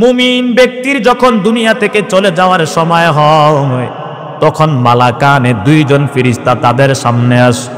মুমিন ব্যক্তির যখন দুনিয়া থেকে চলে যাওয়ার সময় হয় তখন মালাকানে দুইজন ফেরেশতা তাদের সামনে আসে।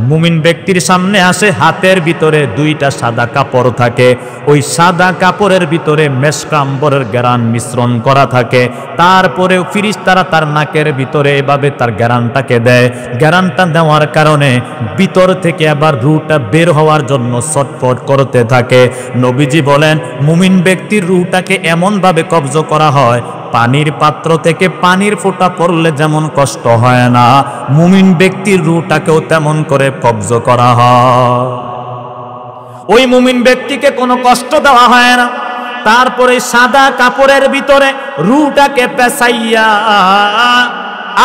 মুমিন ব্যক্তির সামনে আসে, হাতের ভিতরে দুইটা সাদা কাপড় থাকে। ওই সাদা কাপড়ের ভিতরে মেশকা আম্বরের ঘ্রাণ মিশ্রণ করা থাকে। তারপরে ফেরেশতারা তার নাকের ভিতরে এভাবে তার ঘ্রাণটাকে দেয়। ঘ্রাণটা দেওয়ার কারণে ভিতর থেকে আবার রূহটা বের হওয়ার জন্য ছটফট করতে থাকে। নবীজি বলেন, মুমিন ব্যক্তির রূহটাকে এমনভাবে কবজ করা হয়, পানির পাত্র থেকে পানির ফোঁটা পড়লে যেমন কষ্ট হয় না, মুমিন ব্যক্তির রূহটাকেও তেমন করে কবজ করা হয়। ওই মুমিন ব্যক্তিকে কোনো কষ্ট দেওয়া হয় না। তারপরে সাদা কাপড়ের ভিতরে রূহটাকে পেঁচাইয়া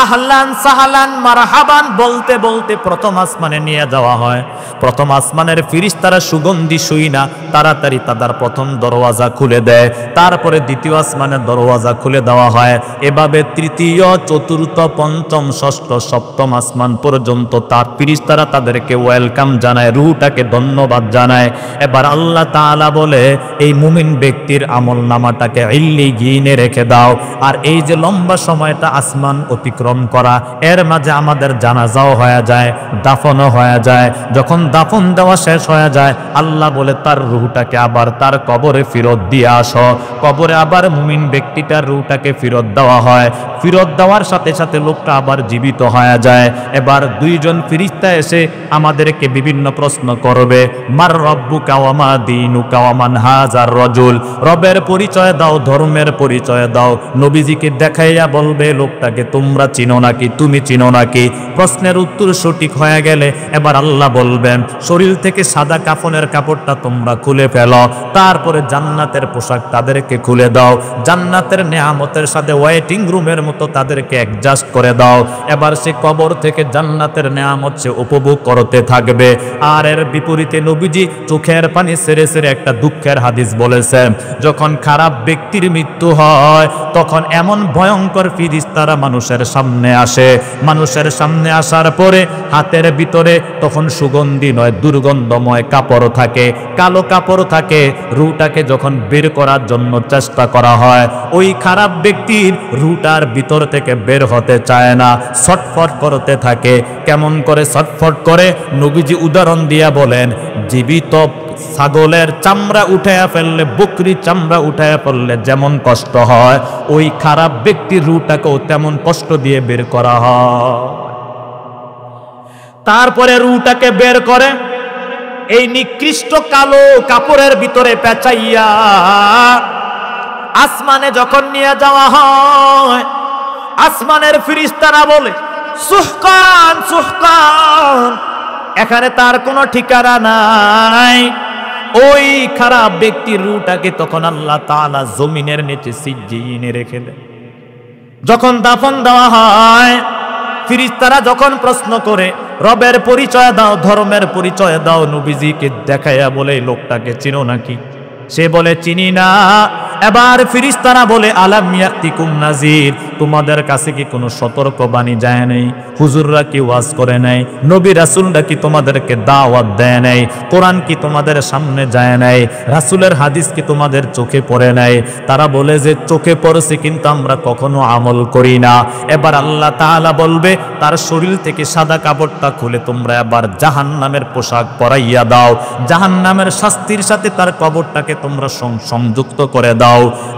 আহলান সাহলান মারহাবান বলতে বলতে প্রথম আসমানে নিয়ে যাওয়া হয়। প্রথম আসমানের ফেরেশতারা সুগন্ধি শুই না তাড়াতাড়ি তাদের প্রথম দরওয়াজা খুলে দেয়। তারপরে দ্বিতীয় আসমানের দরওয়াজা খুলে দেওয়া হয়। এভাবে তৃতীয়, চতুর্থ, পঞ্চম, ষষ্ঠ, সপ্তম আসমান পর্যন্ত তার ফেরেশতারা তাদেরকে ওয়েলকাম জানায়, রূহটাকে ধন্যবাদ জানায়। এবার আল্লাহ তাআলা বলে, এই মুমিন ব্যক্তির আমল নামাটাকে ইল্লিয়িনে রেখে দাও। আর এই যে লম্বা সময়টা আসমান অতিক্রম করা, এর মাঝে আমাদের জানাজাও হয়ে যায়, দাফনও হয়ে যায়। যখন দাফন দেওয়া শেষ হয়ে যায়, আল্লাহ বলে তার রূহটাকে আবার তার কবরে ফেরত দিয়ে আসো। কবরে আবার মুমিন ব্যক্তিটার রূহটাকে ফেরত দেওয়া হয়। ফেরত দেওয়ার সাথে সাথে লোকটা আবার জীবিত হয়ে যায়। এবার দুইজন ফেরেশতা এসে আমাদেরকে বিভিন্ন প্রশ্ন করবে, মার রব্বুকা ওয়া মা দীনুকা ওয়া মান হাযার রাজুল। রবের পরিচয় দাও, ধর্মের পরিচয় দাও। নবীজিকে দেখাইয়া বলবে, লোকটাকে তোমরা চিনো নাকি, তুমি চিনো নাকি? প্রশ্নের উত্তর সঠিক হয়ে গেলে এবার আল্লাহ বলবেন, শরীর থেকে সাদা কাফনের কাপড়টা তোমরা খুলে ফেলো। তারপরে জান্নাতের পোশাক তাদেরকে খুলে দাও। জান্নাতের নেয়ামতের সাথে ওয়েটিং রুমের মতো তাদেরকে অ্যাডজাস্ট করে দাও। এবার সে কবর থেকে জান্নাতের নেয়ামত সে উপভোগ করতে থাকবে। আর এর বিপরীতে নবীজি চোখের পানি ছেড়ে ছেড়ে একটা দুঃখের হাদিস বলেছেন, যখন খারাপ ব্যক্তির মৃত্যু হয় তখন এমন ভয়ঙ্কর ফেরেশতারা মানুষের সামনে আসে। মানুষের সামনে আসার পরে হাতের ভিতরে তখন সুগন্ধি নয়, দুর্গন্ধময় কাপড় থাকে, কালো কাপড় থাকে। রূহটাকে যখন বের করার জন্য চেষ্টা করা হয়, ওই খারাপ ব্যক্তির রূহটার ভিতর থেকে বের হতে চায় না, ছটফট করতে থাকে। কেমন করে ছটফট করে? নবীজি উদাহরণ দিয়া বলেন, জীবিত ছাগলের চামড়া উঠাইয়া ফেললে, বকরির চামড়া উঠাইয়া ফেললে যেমন কষ্ট হয়, ওই খারাপ ব্যক্তির রূহটাকেও তেমন কষ্ট দিয়ে বের করা হয়। তারপরে রূহটাকে বের করে এই নিকৃষ্ট কালো কাপড়ের ভিতরে পেঁচাইয়া আসমানে যখন নিয়ে যাওয়া হয়, আসমানের ফেরেশতারা বলে, সুহকান সুহকান, এখানে তার কোনো ঠিকানা নাই। ওই খারাপ ব্যক্তির রূহটাকে তখন আল্লাহ তাআলা জমিনের নিচে সিজ্জিনে রেখে দেয়। যখন দাফন দেওয়া হয়, ফেরেশতারা যখন প্রশ্ন করে, রবের পরিচয় দাও, ধর্মের পরিচয় দাও, নবীজিকে দেখাইয়া বলে, লোকটাকে চিনো নাকি? সে বলে, চিনি না। এবার ফেরেশতারা বলে, আলাম ইয়াতিকুম নাযীর, তোমাদের কাছে কি কোনো সতর্কবাণী যায় নাই? হুজুররা কি ওয়াজ করে নাই? নবী রাসূলরা কি তোমাদেরকে দাওয়াত দেয় নাই? কোরআন কি তোমাদের সামনে যায় নাই? রাসূলের হাদিস কি তোমাদের চোখে পড়ে নাই? তারা বলে যে চোখে পড়েছে, কিন্তু আমরা কখনো আমল করি না। এবার আল্লাহ তাআলা বলবে, তার শরীর থেকে সাদা কাপড়টা খুলে তোমরা এবার জাহান্নামের পোশাক পরাইয়া দাও। জাহান্নামের শাস্তির সাথে তার কবরটাকে তোমরা সংযুক্ত করে দাও।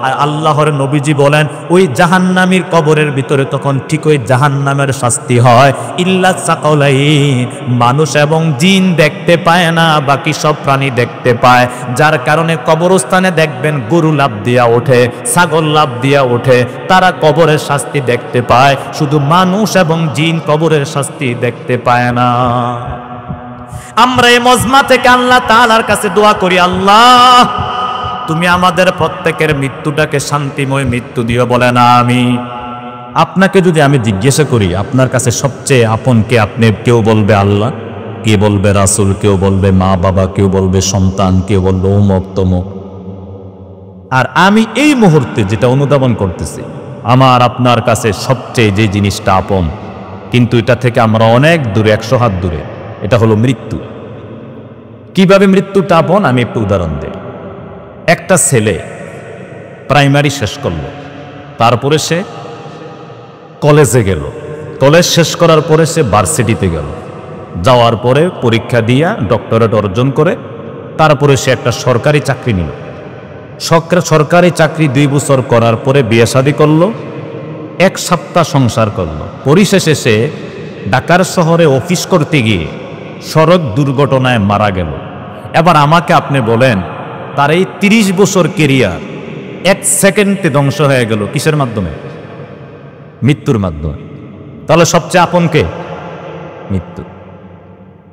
আর আল্লাহর নবীজি বলেন, ওই জাহান্নামীর কবরের ভিতরে তখন ঠিক ওই জাহান্নামের শাস্তি হয়। ইল্লা সাকালাইন, মানুষ এবং জিন দেখতে পায় না, বাকি সব প্রাণী দেখতে পায়। যার কারণে কবরস্থানে দেখবেন গরু লাফ দিয়া ওঠে, ছাগল লাফ দিয়া ওঠে, তারা কবরের শাস্তি দেখতে পায়। শুধু মানুষ এবং জিন কবরের শাস্তি দেখতে পায় না। আমরা এই মজমা থেকে আল্লাহ তাআলার কাছে দোয়া করি, আল্লাহ তুমি আমাদের প্রত্যেকের মৃত্যুটাকে শান্তিময় মৃত্যু দিও, বলে না আমি। আপনাকে যদি আমি জিজ্ঞাসা করি আপনার কাছে সবচেয়ে আপন কে, আপনি কেউ বলবে আল্লাহ, কে বলবে রাসূল, কেউ বলবে মা বাবা, কেউ বলবে সন্তান, কেউ বলবে অমুক তমুক। আর আমি এই মুহূর্তে যেটা অনুধাবন করতেছি, আমার আপনার কাছে সবচেয়ে যে জিনিসটা আপন, কিন্তু এটা থেকে আমরা অনেক দূরে, 100 হাত দূরে, এটা হলো মৃত্যু। কিভাবে মৃত্যুটা আপন আমি একটু উদাহরণ দেই। একটা ছেলে প্রাইমারি শেষ করলো, তারপরে সে কলেজে গেল, কলেজ শেষ করার পরে সে ভার্সিটিতে গেল, যাওয়ার পরে পরীক্ষা দিয়া ডক্টরেট অর্জন করে তারপরে সে একটা সরকারি চাকরি নিল। সরকারি চাকরি 2 বছর করার পরে বিয়ে শাদী করলো, 1 সপ্তাহ সংসার করলো। পরিশেষে সে ঢাকার শহরে অফিস করতে গিয়ে সড়ক দুর্ঘটনায় মারা গেল। এবার আমাকে আপনি বলেন, তার এই 30 বছর কেরিয়ার 1 সেকেন্ডে ধ্বংস হয়ে গেল কিসের মাধ্যমে? মৃত্যুর মাধ্যমে। তাহলে সবচেয়ে আপন কে? মৃত্যু।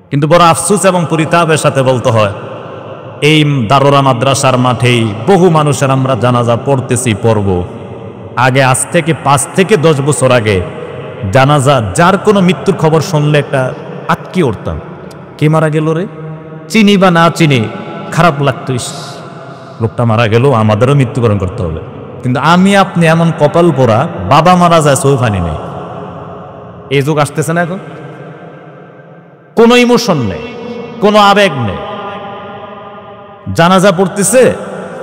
কিন্তু বড় আফসোস এবং পরিতাপের সাথে বলতে হয়, এই দারোরা মাদ্রাসার মাঠেই বহু মানুষের আমরা জানাজা পড়তেছি, পড়ব। আগে আজ থেকে 5 থেকে 10 বছর আগে জানাজা যার কোনো মৃত্যুর খবর শুনলে একটা আটকে উঠতাম, কে মারা গেল রে, চিনি বা না চিনি খারাপ লাগতো, লোকটা মারা গেল, আমাদেরও মৃত্যুবরণ করতে হবে। কিন্তু আমি আপনি এমন কপাল পোড়া, বাবা মারা যায় সৌফানি নেই। এই যুগ আসতেছে না এখন, কোনো ইমোশন নেই, কোনো আবেগ নেই। জানাজা পড়তেছে,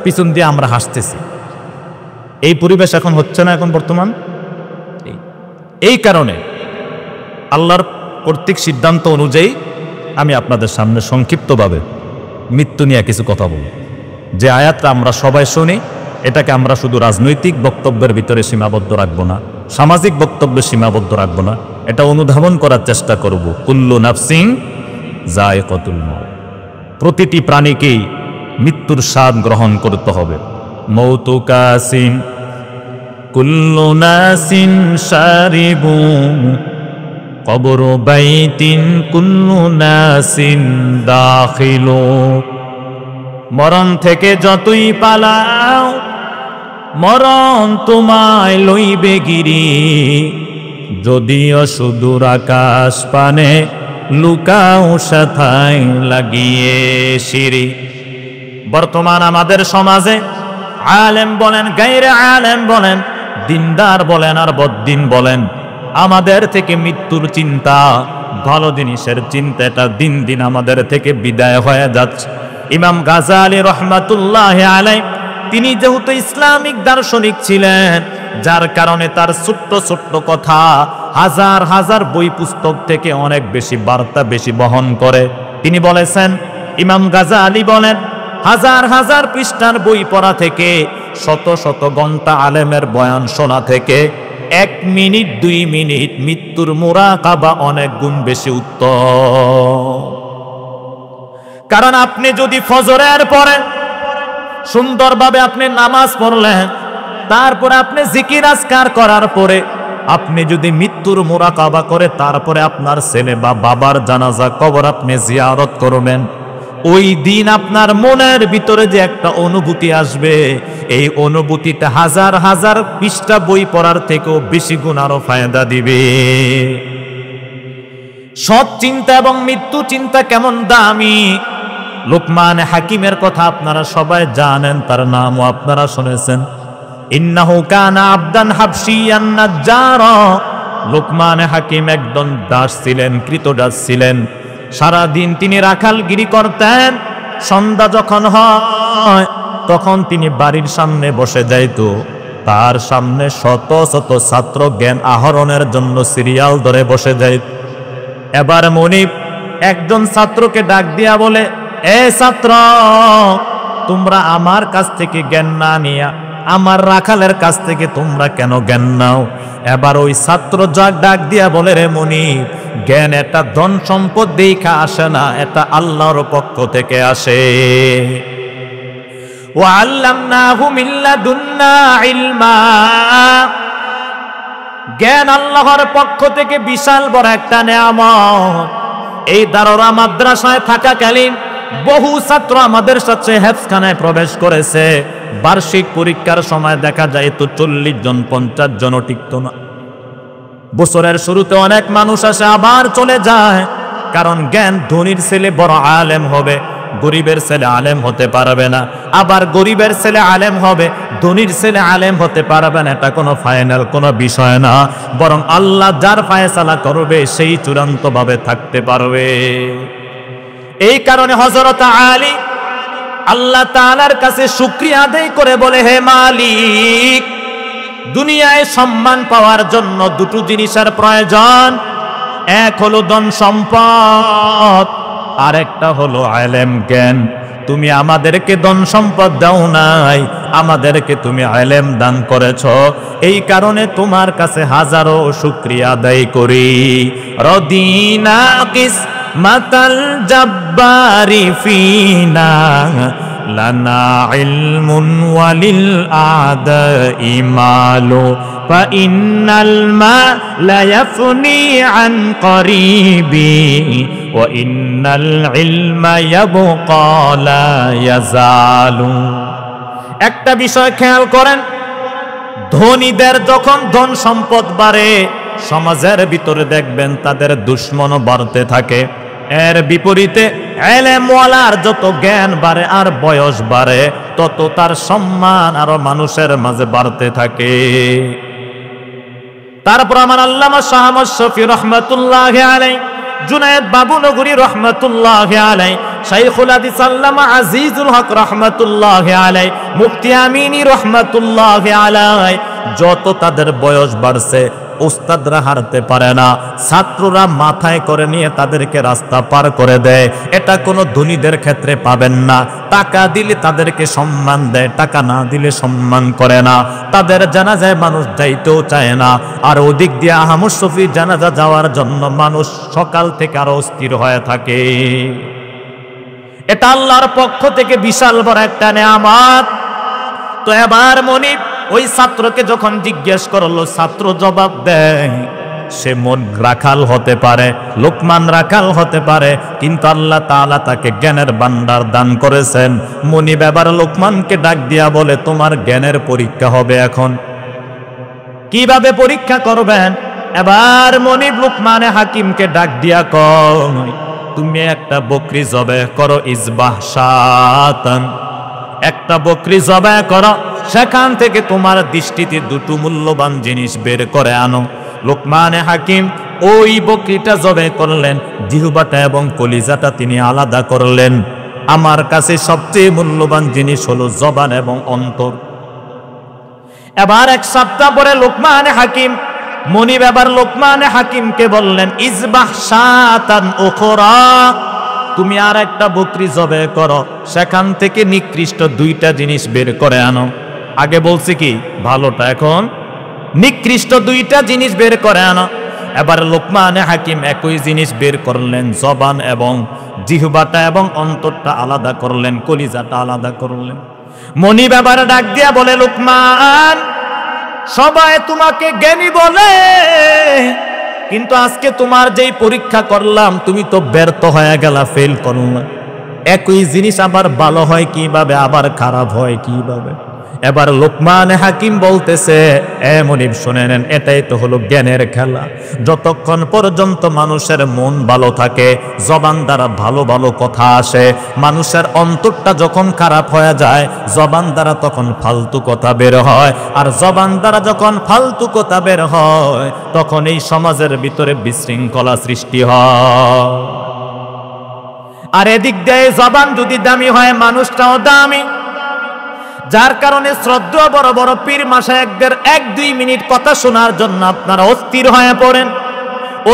পিছন দিয়ে আমরা হাসতেছি। এই পরিবেশ এখন হচ্ছে না এখন বর্তমান। এই কারণে আল্লাহর কর্তৃক সিদ্ধান্ত অনুযায়ী আমি আপনাদের সামনে সংক্ষিপ্তভাবে মৃত্যু নিয়ে কিছু কথা বলব। যে আয়াতটা আমরা সবাই শুনি, এটাকে আমরা শুধু রাজনৈতিক বক্তব্যের ভিতরে সীমাবদ্ধ রাখবো না, সামাজিক বক্তব্যে সীমাবদ্ধ রাখবো না, এটা অনুধাবন করার চেষ্টা করব। কুল্লু নাফসিন যায়কাতুল মউত, প্রতিটি প্রাণীকেই মৃত্যুর স্বাদ গ্রহণ করতে হবে। মৌতু কাসিন কুল্লু নাসিন শারিবু কবর বাইতিন কুল্লু নাসিন দাখিলু। মরণ থেকে যতই পালাও, মরণ তোমায় লইবে গিরি, যদিও সুদূর আকাশ পানে লুকাও সাথায় লাগিয়ে সিঁড়ি। বর্তমান আমাদের সমাজে আলেম বলেন, গায়রে আলেম বলেন, দিনদার বলেন আর বদ্দিন বলেন, আমাদের থেকে মৃত্যুর চিন্তা, ভালো জিনিসের চিন্তা, এটা দিন দিন আমাদের থেকে বিদায় হয়ে যাচ্ছে। ইমাম গাজালি রহমাতুল্লাহি আলাইহি, তিনি যেহেতু ইসলামিক দার্শনিক ছিলেন, যার কারণে তার ছোট্ট ছোট্ট কথা হাজার হাজার বই পুস্তক থেকে অনেক বেশি বার্তা বেশি বহন করে। তিনি বলেছেন, ইমাম গাজালি বলেন, হাজার হাজার পৃষ্ঠার বই পড়া থেকে, শত শত ঘন্টা আলেমের বয়ান শোনা থেকে 1 মিনিট 2 মিনিট মৃত্যুর মুরাকাবা অনেক গুণ বেশি উত্তম। কারণ আপনি যদি ফজরের পরে সুন্দরভাবে আপনি নামাজ পড়লেন, তারপরে আপনি জিকির আজকার করার পরে আপনি যদি মৃত্যুর মুরাকাবা করে তারপরে আপনার ছেলে বা বাবার জানাজা কবর আপনি জিয়ারত করবেন, ওই দিন আপনার মনের ভিতরে যে একটা অনুভূতি আসবে, এই অনুভূতিটা হাজার হাজার পৃষ্ঠা বই পড়ার থেকেও বেশি গুণ আরো ফায়দা দিবে। সৎ চিন্তা এবং মৃত্যু চিন্তা কেমন দামি। লুকমান হাকিমের কথা আপনারা সবাই জানেন, তার নামও আপনারা শুনেছেন। ইন্নাহু কানা আবদান হাবশিয়ান নাজ্জারা। লুকমান হাকিম একজন দাস ছিলেন, কৃতদাস ছিলেন। সারা দিন তিনি রাখালগিরি করতেন। সন্ধ্যা যখন হয় তখন তিনি বাড়ির সামনে বসে যাইত। তার সামনে শত শত ছাত্র জ্ঞান আহরণের জন্য সিরিয়াল ধরে বসে যাইত। এবার মনিব একজন ছাত্রকে ডাক দিয়া বলে, এ ছাত্র, তোমরা আমার কাছ থেকে জ্ঞান না নিয়া আমার রাখালের কাছ থেকে তোমরা কেন জ্ঞান নাও? এবার ওই ছাত্র ডাক দিয়া বলে, রে মনিব, জ্ঞান এটা ধন সম্পদ দেখা আসে না, এটা আল্লাহর পক্ষ থেকে আসে। ওয়া আল্লামনাহু মিন লাদুন্না ইলমা। জ্ঞান আল্লাহর পক্ষ থেকে বিশাল বড় একটা নেয়ামত। এই দারোরা মাদ্রাসায় থাকাকালীন বহু ছাত্র আমাদের সাথে হেফজখানায় প্রবেশ করেছে। বার্ষিক পরীক্ষার সময় দেখা যায় তো 40 জন 50 জনও টিকত না। বছরের শুরুতে অনেক মানুষ আসে, আবার চলে যায়। কারণ জ্ঞান ধনীর ছেলে বড় আলেম হবে, গরিবের ছেলে আলেম হতে পারবে না। আবার গরিবের ছেলে আলেম হবে, ধনীর ছেলে আলেম হতে পারবে না। এটা কোনো ফাইনাল কোনো বিষয় না, বরং আল্লাহ যার ফায়সালা করবে সেই চূড়ান্তভাবে থাকতে পারবে। এই কারণে হযরত আলী আল্লাহ তাআলার কাছে শুকরিয়া আদায় করে বলে, হে মালিক, দুনিয়ায় সম্মান পাওয়ার জন্য দুটো জিনিসের প্রয়োজন। এক হলো ধন সম্পদ, আর একটা হলো ইলম জ্ঞান। তুমি আমাদেরকে ধন সম্পদ দাও নাই, আমাদেরকে তুমি ইলম দান করেছো। এই কারণে তোমার কাছে হাজারো শুকরিয়া আদায় করি। রদিনা কিসমাতাল জাব্বারি ফিনা লানা ইলমুন ওয়ালিল আদাই মালু ফাইন্নাল মালা ইয়াফনি আন করিবি ওয়া ইন্নাল ইলমা ইয়াবকা লা ইয়াজালু। একটা বিষয় খেয়াল করেন, ধনীদের যখন ধন সম্পদ বাড়ে, সমাজের ভিতরে দেখবেন তাদের দুশ্মন বাড়তে থাকে। এর বিপরীতে ইলমওয়ালার যত জ্ঞান বাড়ে আর বয়স বাড়ে, তত তার সম্মান আরো মানুষের মাঝে বাড়তে থাকে। তারপর আমার আল্লামা শাহ আহমদ শফি রহমাতুল্লাহি আলাইহি, জুনায়েদ বাবুনগরী রহমাতুল্লাহি আলাইহি, শাইখুল হাদিস আল্লামা আজিজুল হক রহমাতুল্লাহি আলাইহি, মুফতি আমিনী রহমাতুল্লাহি আলাইহি, যত তাদের বয়স বাড়ছে উস্তাদরা হারতে পারে না, ছাত্ররা মাথায় করে নিয়ে তাদেরকে রাস্তা পার করে দেয়। এটা কোনো ধনীদের ক্ষেত্রে পাবেন না। টাকা দিলে তাদেরকে সম্মান দেয়, টাকা না দিলে সম্মান করে না। তাদের জানাজায় মানুষ যাইতেও চায় না। আর ওদিক দিয়ে আহমদ শফি জানাজা যাওয়ার জন্য মানুষ সকাল থেকে আরো অস্থির হয়ে থাকে। এটা আল্লাহর পক্ষ থেকে বিশাল বড় একটা নেয়ামত। তো এবার মনিব ওই ছাত্রকে যখন জিজ্ঞেস করলো, ছাত্র জবাব দেয়, সে মন রাখাল হতে পারে, লোকমান রাখাল হতে পারে, কিন্তু আল্লাহ তাআলা তাকে জ্ঞানের ভান্ডার দান করেছেন। মনিব এবার লোকমানকে ডাক দিয়া বলে, তোমার জ্ঞানের পরীক্ষা হবে এখন। কিভাবে পরীক্ষা করবেন? এবার মনিব লোকমানে হাকিমকে ডাক দিয়া কয়, তুমি একটা বকরি জবাই করো, ইজবাহ শাতান, একটা বকরি জবাই করো, সেখান থেকে তোমার দৃষ্টিতে দুটো মূল্যবান জিনিস বের করে আনো। লোকমানে হাকিম ওই বকরিটা জবাই করলেন, জিহ্বাটা এবং কলিজাটা তিনি আলাদা করলেন। আমার কাছে সবচেয়ে মূল্যবান জিনিস হলো জবান এবং অন্তর। এবার এক সপ্তাহ পরে লোকমানে হাকিম, মনিব এবার লোকমানে হাকিমকে বললেন, ইজবাহ শাতান উখরা, তুমি আর একটা বকরি জবাই করো, সেখান থেকে নিকৃষ্ট দুইটা জিনিস বের করে আনো। আগে বলছি কি ভালোটা, এখন নিকৃষ্ট দুইটা জিনিস বের করে আনো। এবার লোকমানে হাকিম একই জিনিস বের করলেন, জবান এবং জিহ্বাটা এবং অন্তরটা আলাদা করলেন, কলিজাটা আলাদা করলেন। মনিব এবার ডাক দিয়া বলে, লোকমান, সবাই তোমাকে জ্ঞানী বলে, কিন্তু আজকে তোমার যেই পরীক্ষা করলাম তুমি তো ব্যর্থ হয়ে গেলা, ফেল করলা। একই জিনিস আবার ভালো হয় কিভাবে, আবার খারাপ হয় কিভাবে? এবার লোকমান হাকিম বলতেছে, এ মনিব শুনে নেন, এটাই তো হলো জ্ঞানের খেলা। যতক্ষণ পর্যন্ত মানুষের মন ভালো থাকে, জবান দ্বারা ভালো ভালো কথা আসে, মানুষের অন্তরটা যখন খারাপ হয়ে যায়, জবান দ্বারা তখন ফালতু কথা বের হয়। আর জবান দ্বারা যখন ফালতু কথা বের হয়, তখন এই সমাজের ভিতরে বিশৃঙ্খলা সৃষ্টি হয়। আর এদিক দিয়ে জবান যদি দামি হয়, মানুষটাও দামি। যার কারণে শ্রদ্ধা বড় বড় পীর মাশায়েখদের 1-2 মিনিট কথা শোনার জন্য আপনারা অস্থির হয়ে পড়েন।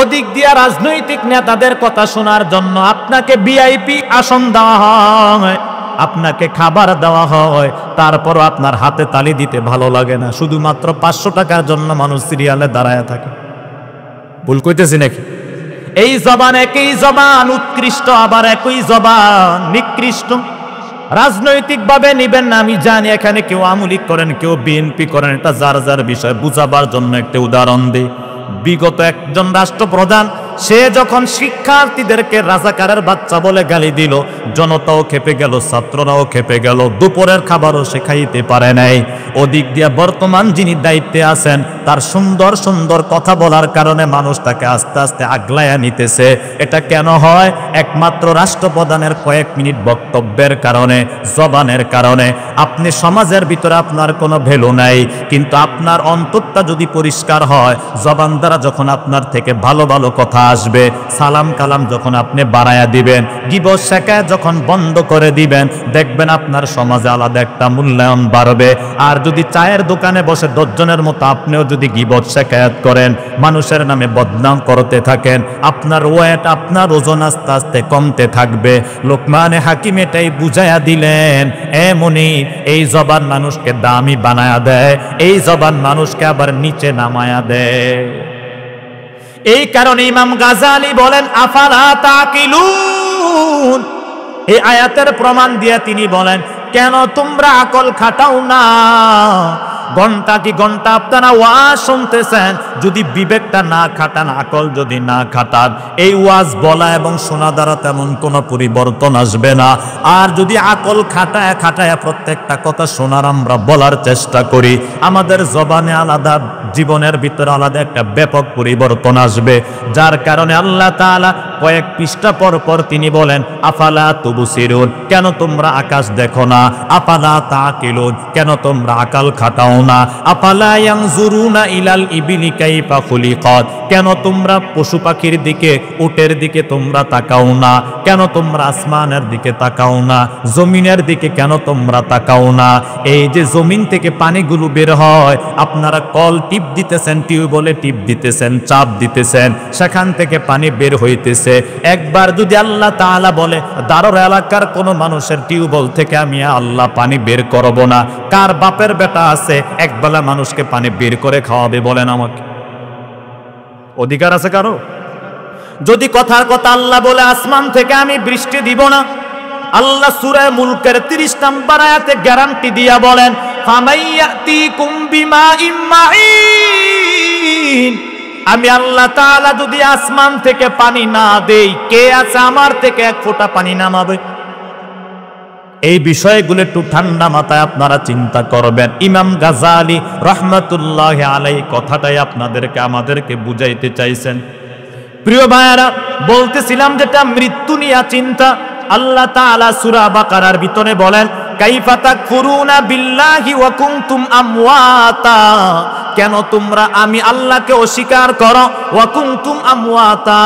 ওদিক দিয়ে রাজনৈতিক নেতাদের কথা শোনার জন্য আপনাকে ভিআইপি আসন দেওয়া হয়, আপনাকে খাবার দেওয়া হয়, তারপরও আপনার হাতে তালি দিতে ভালো লাগে না। শুধুমাত্র 500 টাকার জন্য মানুষ সিরিয়ালে দাঁড়ায় থাকে। ভুল কইতেছি নাকি? এই জবান একই জবান উৎকৃষ্ট, আবার একই জবান নিকৃষ্ট। রাজনৈতিক ভাবে নিবেন না, আমি জানি এখানে কেউ আওয়ামী লীগ করেন, কেউ বিএনপি করেন, এটা যার যার বিষয়। বুঝাবার জন্য একটা উদাহরণ দিই। বিগত একজন রাষ্ট্রপ্রধান, সে যখন শিক্ষার্থীদেরকে রাজাকারের বাচ্চা বলে গালি দিল, জনতাও খেপে গেল, ছাত্ররাও খেপে গেল, দুপুরের খাবারও সে খাইতে পারে নাই। ওদিক দিয়ে বর্তমান যিনি দায়িত্বে আছেন, তার সুন্দর সুন্দর কথা বলার কারণে মানুষ তাকে আস্তে আস্তে আগলায়া নিতেছে। এটা কেন হয়? একমাত্র রাষ্ট্রপ্রধানের কয়েক মিনিট বক্তব্যের কারণে, জবানের কারণে। আপনি সমাজের ভিতরে আপনার কোনো ভ্যালু নাই, কিন্তু আপনার অন্তরটা যদি পরিষ্কার হয়, জবান দ্বারা যখন আপনার থেকে ভালো ভালো কথা আসবে, সালাম কালাম যখন আপনি বাড়ায়া দিবেন, গিবত শেখায় যখন বন্ধ করে দিবেন, দেখবেন আপনার সমাজে আলাদা একটা মূল্যায়ন বাড়বে। আর যদি চায়ের দোকানে বসে 10 জনের মতো আপনিও যদি গিবত শেখায়াত করেন, মানুষের নামে বদনাম করতে থাকেন, আপনার ওয়েট, আপনার ওজন আস্তে আস্তে কমতে থাকবে। লোকমানে হাকিম এটাই বুঝাইয়া দিলেন, এমনি এই জবান মানুষকে দামি বানায়া দেয়, এই জবান মানুষকে আবার নিচে নামায়া দেয়। এই কারণে ইমাম গাজালি বলেন আফালা তাকিলুন, এই আয়াতের প্রমাণ দিয়ে তিনি বলেন কেন তোমরা আকল খাটাও না? ঘন্টা কি ঘন্টা আপনারা ওয়াজ শুনতেছেন, যদি বিবেকটা না খাটান, আকল যদি না খাটান, এই ওয়াজ বলা এবং শোনা দ্বারা তেমন কোনো পরিবর্তন আসবে না। আর যদি আকল খাটায় খাটায় প্রত্যেকটা কথা শোনার আমরা বলার চেষ্টা করি, আমাদের জবানে আলাদা, জীবনের ভিতরে আলাদা একটা ব্যাপক পরিবর্তন আসবে। যার কারণে আল্লাহ তাআলা কয়েক পৃষ্ঠা পর পর তিনি বলেন আফালা তুবসিরুন, কেন তোমরা আকাশ দেখো না? আফালা তাকিলুন, কেন তোমরা আকল খাটাও না? আফালা ইয়ানজুরুনা ইলাল ইবিলি কাইফা খুলিকাত, কেন তোমরা পশু পাখির দিকে, উটের দিকে তোমরা তাকাও না? কেন তোমরা আসমানের দিকে তাকাও না? জমিনের দিকে কেন তোমরা তাকাও না? এই যে জমিন থেকে পানিগুলো বের হয়, আপনারা কল টিপ দিতেছেন, টিউবওয়েলে টিপ দিতেছেন, চাপ দিতেছেন, সেখান থেকে পানি বের হইতেছে। একবার যদি আল্লাহ তাআলা বলে দারুর এলাকার কোনো মানুষের টিউবওয়েল থেকে আমি আল্লাহ পানি বের করব না, কার বাপের বেটা আছে একবেলা মানুষকে পানি বের করে খাওয়াবে? বলেন আমাকে, অধিকার আছে কারো? যদি কথার কথা আল্লাহ বলে আসমান থেকে আমি বৃষ্টি দিব না, আল্লাহ সূরা মুলকের 30 নম্বর আয়াতে গ্যারান্টি দিয়া বলেন ফামাইয়াতিকুম বিমাইম মাইন, আমি আল্লাহ তাআলা যদি আসমান থেকে পানি না দেই, কে আছে আমার থেকে এক ফোঁটা পানি নামাবে? এই বিষয়গুলো একটু ঠান্ডা মাথায় আপনারা চিন্তা করবেন। ইমাম গাজালি রাহমাতুল্লাহি আলাইহি কথাটাই আপনাদেরকে আমাদেরকে বুঝাইতে চাইছেন। প্রিয় ভাইয়েরা, বলতেছিলাম যেটা মৃত্যু নিয়ে চিন্তা, আল্লাহ তাআলা সূরা বাকারার ভিতরে বলেন কাইফা তাকফুরুনা বিল্লাহি ওয়া কুনতুম আমওয়াতা, কেন তোমরা আমি আল্লাহকে অস্বীকার করো? ওয়া কুনতুম আমওয়াতা,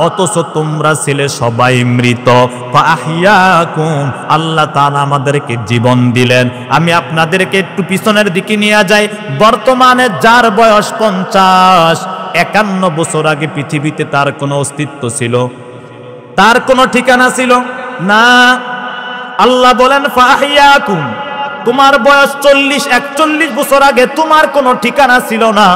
অথচ তোমরা ছিলে সবাই মৃত। ফাআহইয়াকুম, আল্লাহ তাআলা আমাদেরকে জীবন দিলেন। আমি আপনাদেরকে একটু পিছনের দিকে নিয়ে যাই। বর্তমানে যার বয়স 50, 51 বছর আগে পৃথিবীতে তার কোনো অস্তিত্ব ছিল? তার কোনো ঠিকানা ছিল না। আল্লাহ বলেন ফাহিয়াকুম, তোমার বয়স 40-41 বছর আগে তোমার কোনো ঠিকানা ছিল না,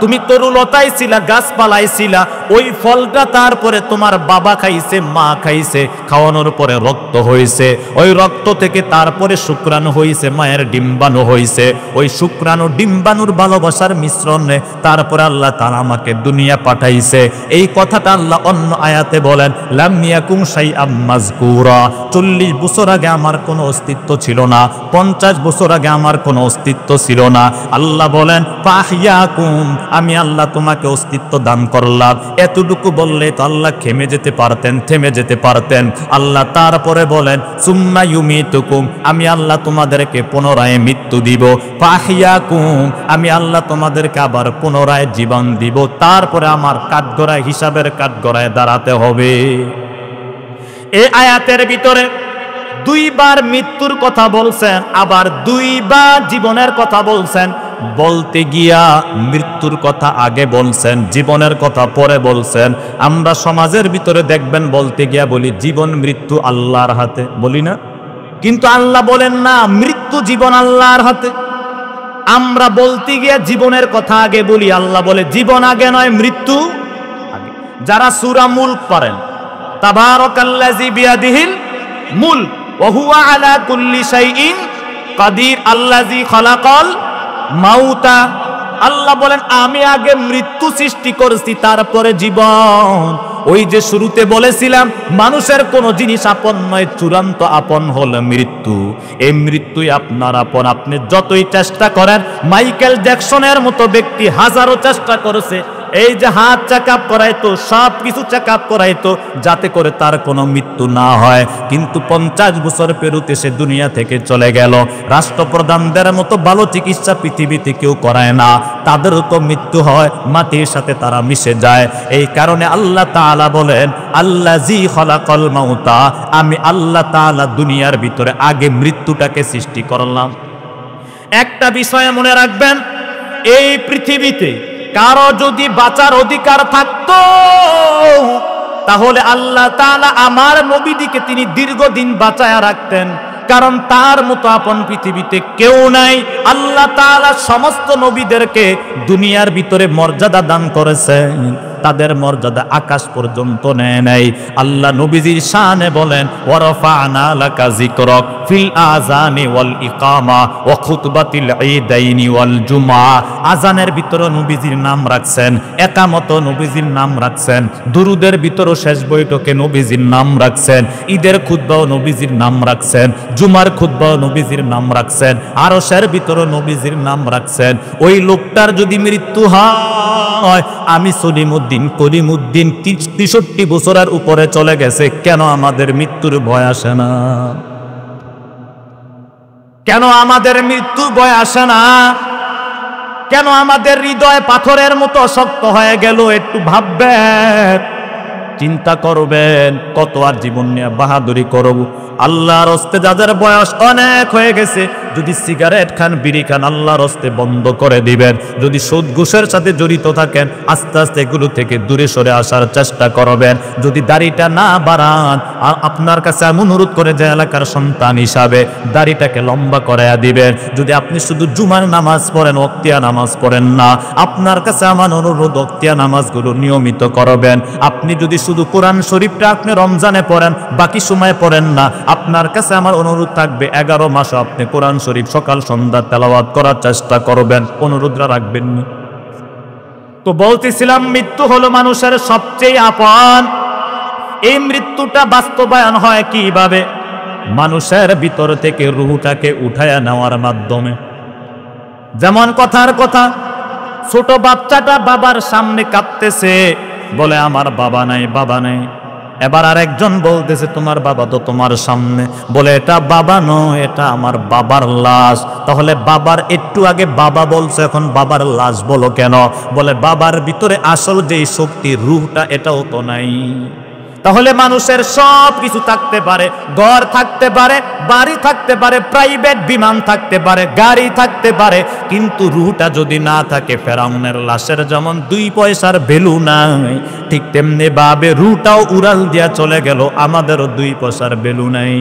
তুমি তরুলতায় ছিলা, গাছপালায় ছিলা, ওই ফলটা তারপরে তোমার বাবা খাইছে, মা খাইছে, খাওয়ানোর পরে রক্ত হয়েছে, ওই রক্ত থেকে তারপরে শুক্রাণু হয়েছে, মায়ের ডিম্বাণু হয়েছে, ওই শুক্রাণু ডিম্বাণুর ভালোবাসার মিশ্রণে তারপরে আল্লাহ তাআলা আমাকে দুনিয়া পাঠাইছে। এই কথাটা আল্লাহ অন্য আয়াতে বলেন লাম ইয়াকুম শাইআম মাযকুরা, 40 বছর আগে আমার কোনো অস্তিত্ব ছিল না, 50 বছর আগে আমার কোনো অস্তিত্ব ছিল না। আল্লাহ বলেন ফাহিয়াকুম, আমি আল্লাহ তোমাকে অস্তিত্ব দান করলাম। এতটুকু বললে তো আল্লাহ থেমে যেতে পারতেন। আল্লাহ তারপরে বলেন সুম্মা ইউমিতুকুম, আমি আল্লাহ তোমাদেরকে পুনরায় মৃত্যু দিব। ফাহিয়াকুম, আমি আল্লাহ তোমাদেরকে আবার পুনরায় জীবন দিব। তারপরে আমার কাঠগড়ায়, হিসাবের কাঠগড়ায় দাঁড়াতে হবে। এই আয়াতের ভিতরে 2 বার মৃত্যুর কথা বলছেন, আবার 2 বার জীবনের কথা বলছেন। বলতে গিয়া মৃত্যুর কথা আগে বলছেন, জীবনের কথা পরে বলছেন। আমরা সমাজের ভিতরে দেখবেন বলতে গিয়া বলি জীবন মৃত্যু আল্লাহর হাতে, বলি না? কিন্তু আল্লাহ বলেন না, মৃত্যু জীবন আল্লাহর হাতে। আমরা বলতে গিয়া জীবনের কথা আগে বলি, আল্লাহ বলে জীবন আগে নয়, মৃত্যু আগে। যারা সূরা মুলক পড়েন, তাবারাকাল্লাযী বিয়াদিহিল মুলক ওয়া হুয়া আলা কুল্লি শাইইন কাদির আল্লাযী খালাকাল মাউতা, আল্লাহ বলেন আমি আগে মৃত্যু সৃষ্টি করেছি, তারপরে জীবন। ওই যে শুরুতে বলেছিলাম মানুষের কোন জিনিস আপন নয়, চূড়ান্ত আপন হল মৃত্যু। এই মৃত্যুই আপনার আপন। আপনি যতই চেষ্টা করেন, মাইকেল জ্যাকসনের মতো ব্যক্তি হাজারো চেষ্টা করেছে, এই যে হাত চেক আপ করাইতো, সব কিছু চেক আপ করাইতো যাতে করে তার কোনো মৃত্যু না হয়। কিন্তু 50 বছর পেরুতে সে দুনিয়া থেকে চলে গেল। রাষ্ট্রপ্রধানদের মতো ভালো চিকিৎসা পৃথিবীতে কেউ করায় না, তাদেরও তো মৃত্যু হয়, মাটির সাথে তারা মিশে যায়। এই কারণে আল্লাহ তাআলা বলেন আল্লাযী খালাকাল মাউতা, আমি আল্লাহ তাআলা দুনিয়ার ভিতরে আগে মৃত্যুটাকে সৃষ্টি করলাম। একটা বিষয় মনে রাখবেন, এই পৃথিবীতে কারো যদি বাঁচার অধিকার থাকতো তাহলে আল্লাহ তাআলা আমার নবীদিকে তিনি দীর্ঘদিন বাঁচায়া রাখতেন, কারণ তার মতো আপন পৃথিবীতে কেউ নাই। আল্লাহ তাআলা সমস্ত নবীদেরকে দুনিয়ার ভিতরে মর্যাদা দান করেছেন, তাদের মর্যাদা আকাশ পর্যন্ত নেয় নাই। আল্লাহ নবীজির শানে বলেন ওয়ারাফা'না লাকা যিকরাক ফিল আযানি ওয়াল ইকামা ওয়া খুতবাতিল ঈদাইনি ওয়াল জুমআ। আযানের ভিতরে নবীজির নাম রাখছেন, একামত নবীজির নাম রাখছেন, দুরুদের ভিতরে শেষ বৈঠকে নবীজির নাম রাখছেন, ঈদের খুতবাও নবীজির নাম রাখছেন, জুমার খুতবাও নবীজির নাম রাখছেন, আরশের ভিতরে নবীজির নাম রাখছেন। ওই লোকটার যদি মৃত্যু হয়, আমি করিমউদ্দিন 63 বছরের উপরে চলে গেছে, কেন আমাদের মৃত্যুর ভয় আসে না? কেন আমাদের মৃত্যুর ভয় আসে না? কেন আমাদের হৃদয় পাথরের মতো শক্ত হয়ে গেল? একটু ভাববেন, চিন্তা করবেন, কত আর জীবন নিয়ে বাহাদুরি করব। আল্লাহর হস্তে যাদের বয়স অনেক হয়ে গেছে, যদি সিগারেট খান, বিড়ি খান, আল্লাহর হস্তে বন্ধ করে দিবেন। যদি সুদ ঘুষের সাথে জড়িত থাকেন, আস্তে আস্তে এগুলো থেকে দূরে সরে আসার চেষ্টা করবেন। যদি দাড়িটা না বাড়ান, আর আপনার কাছে আমি অনুরোধ করে যে এলাকার সন্তান হিসাবে দাড়িটাকে লম্বা করাইয়া দিবেন। যদি আপনি শুধু জুমার নামাজ পড়েন, ওক্তিয়া নামাজ পড়েন না, আপনার কাছে আমার অনুরোধ ওক্তিয়া নামাজগুলো নিয়মিত করবেন। আপনি যদি শুধু কোরআন শরীফটা আপনি রমজানে পড়েন, বাকি সময় পড়েন না, আপনার কাছে আমার অনুরোধ থাকবে 11 মাসও আপনি কোরআন শরীফ সকাল সন্ধ্যা তেলাওয়াত করার চেষ্টা করবেন। অনুরোধটা রাখবেন না? তো বলতেছিলাম, মৃত্যু হলো মানুষের সবচেয়ে আপন। এই মৃত্যুটা বাস্তবায়ন হয় কিভাবে? মানুষের ভিতর থেকে রূহটাকে উঠায়া নেওয়ার মাধ্যমে। যেমন কথার কথা, ছোট বাচ্চাটা বাবার সামনে কাঁদতেছে, বলে আমার বাবা নাই, বাবা নাই। এবার আরেকজন বলতেছে তোমার বাবা তো তোমার সামনে, বলে এটা বাবা নয়, এটা আমার বাবার লাশ। তাহলে বাবার একটু আগে বাবা বলছে, এখন বাবার লাশ বলো কেন? বলে বাবার ভিতরে আসল যেই শক্তি, রূহটা, এটাও তো নাই। তাহলে মানুষের সব কিছু থাকতে পারে, ঘর থাকতে পারে, বাড়ি থাকতে পারে, প্রাইভেট বিমান থাকতে পারে, গাড়ি থাকতে পারে, কিন্তু রূহটা যদি না থাকে, ফেরাউনের লাশের যেমন 2 পয়সার ভ্যালু নাই, ঠিক তেমনি ভাবে রূহটাও উড়াল দিয়া চলে গেল, আমাদেরও 2 পয়সার ভ্যালু নাই।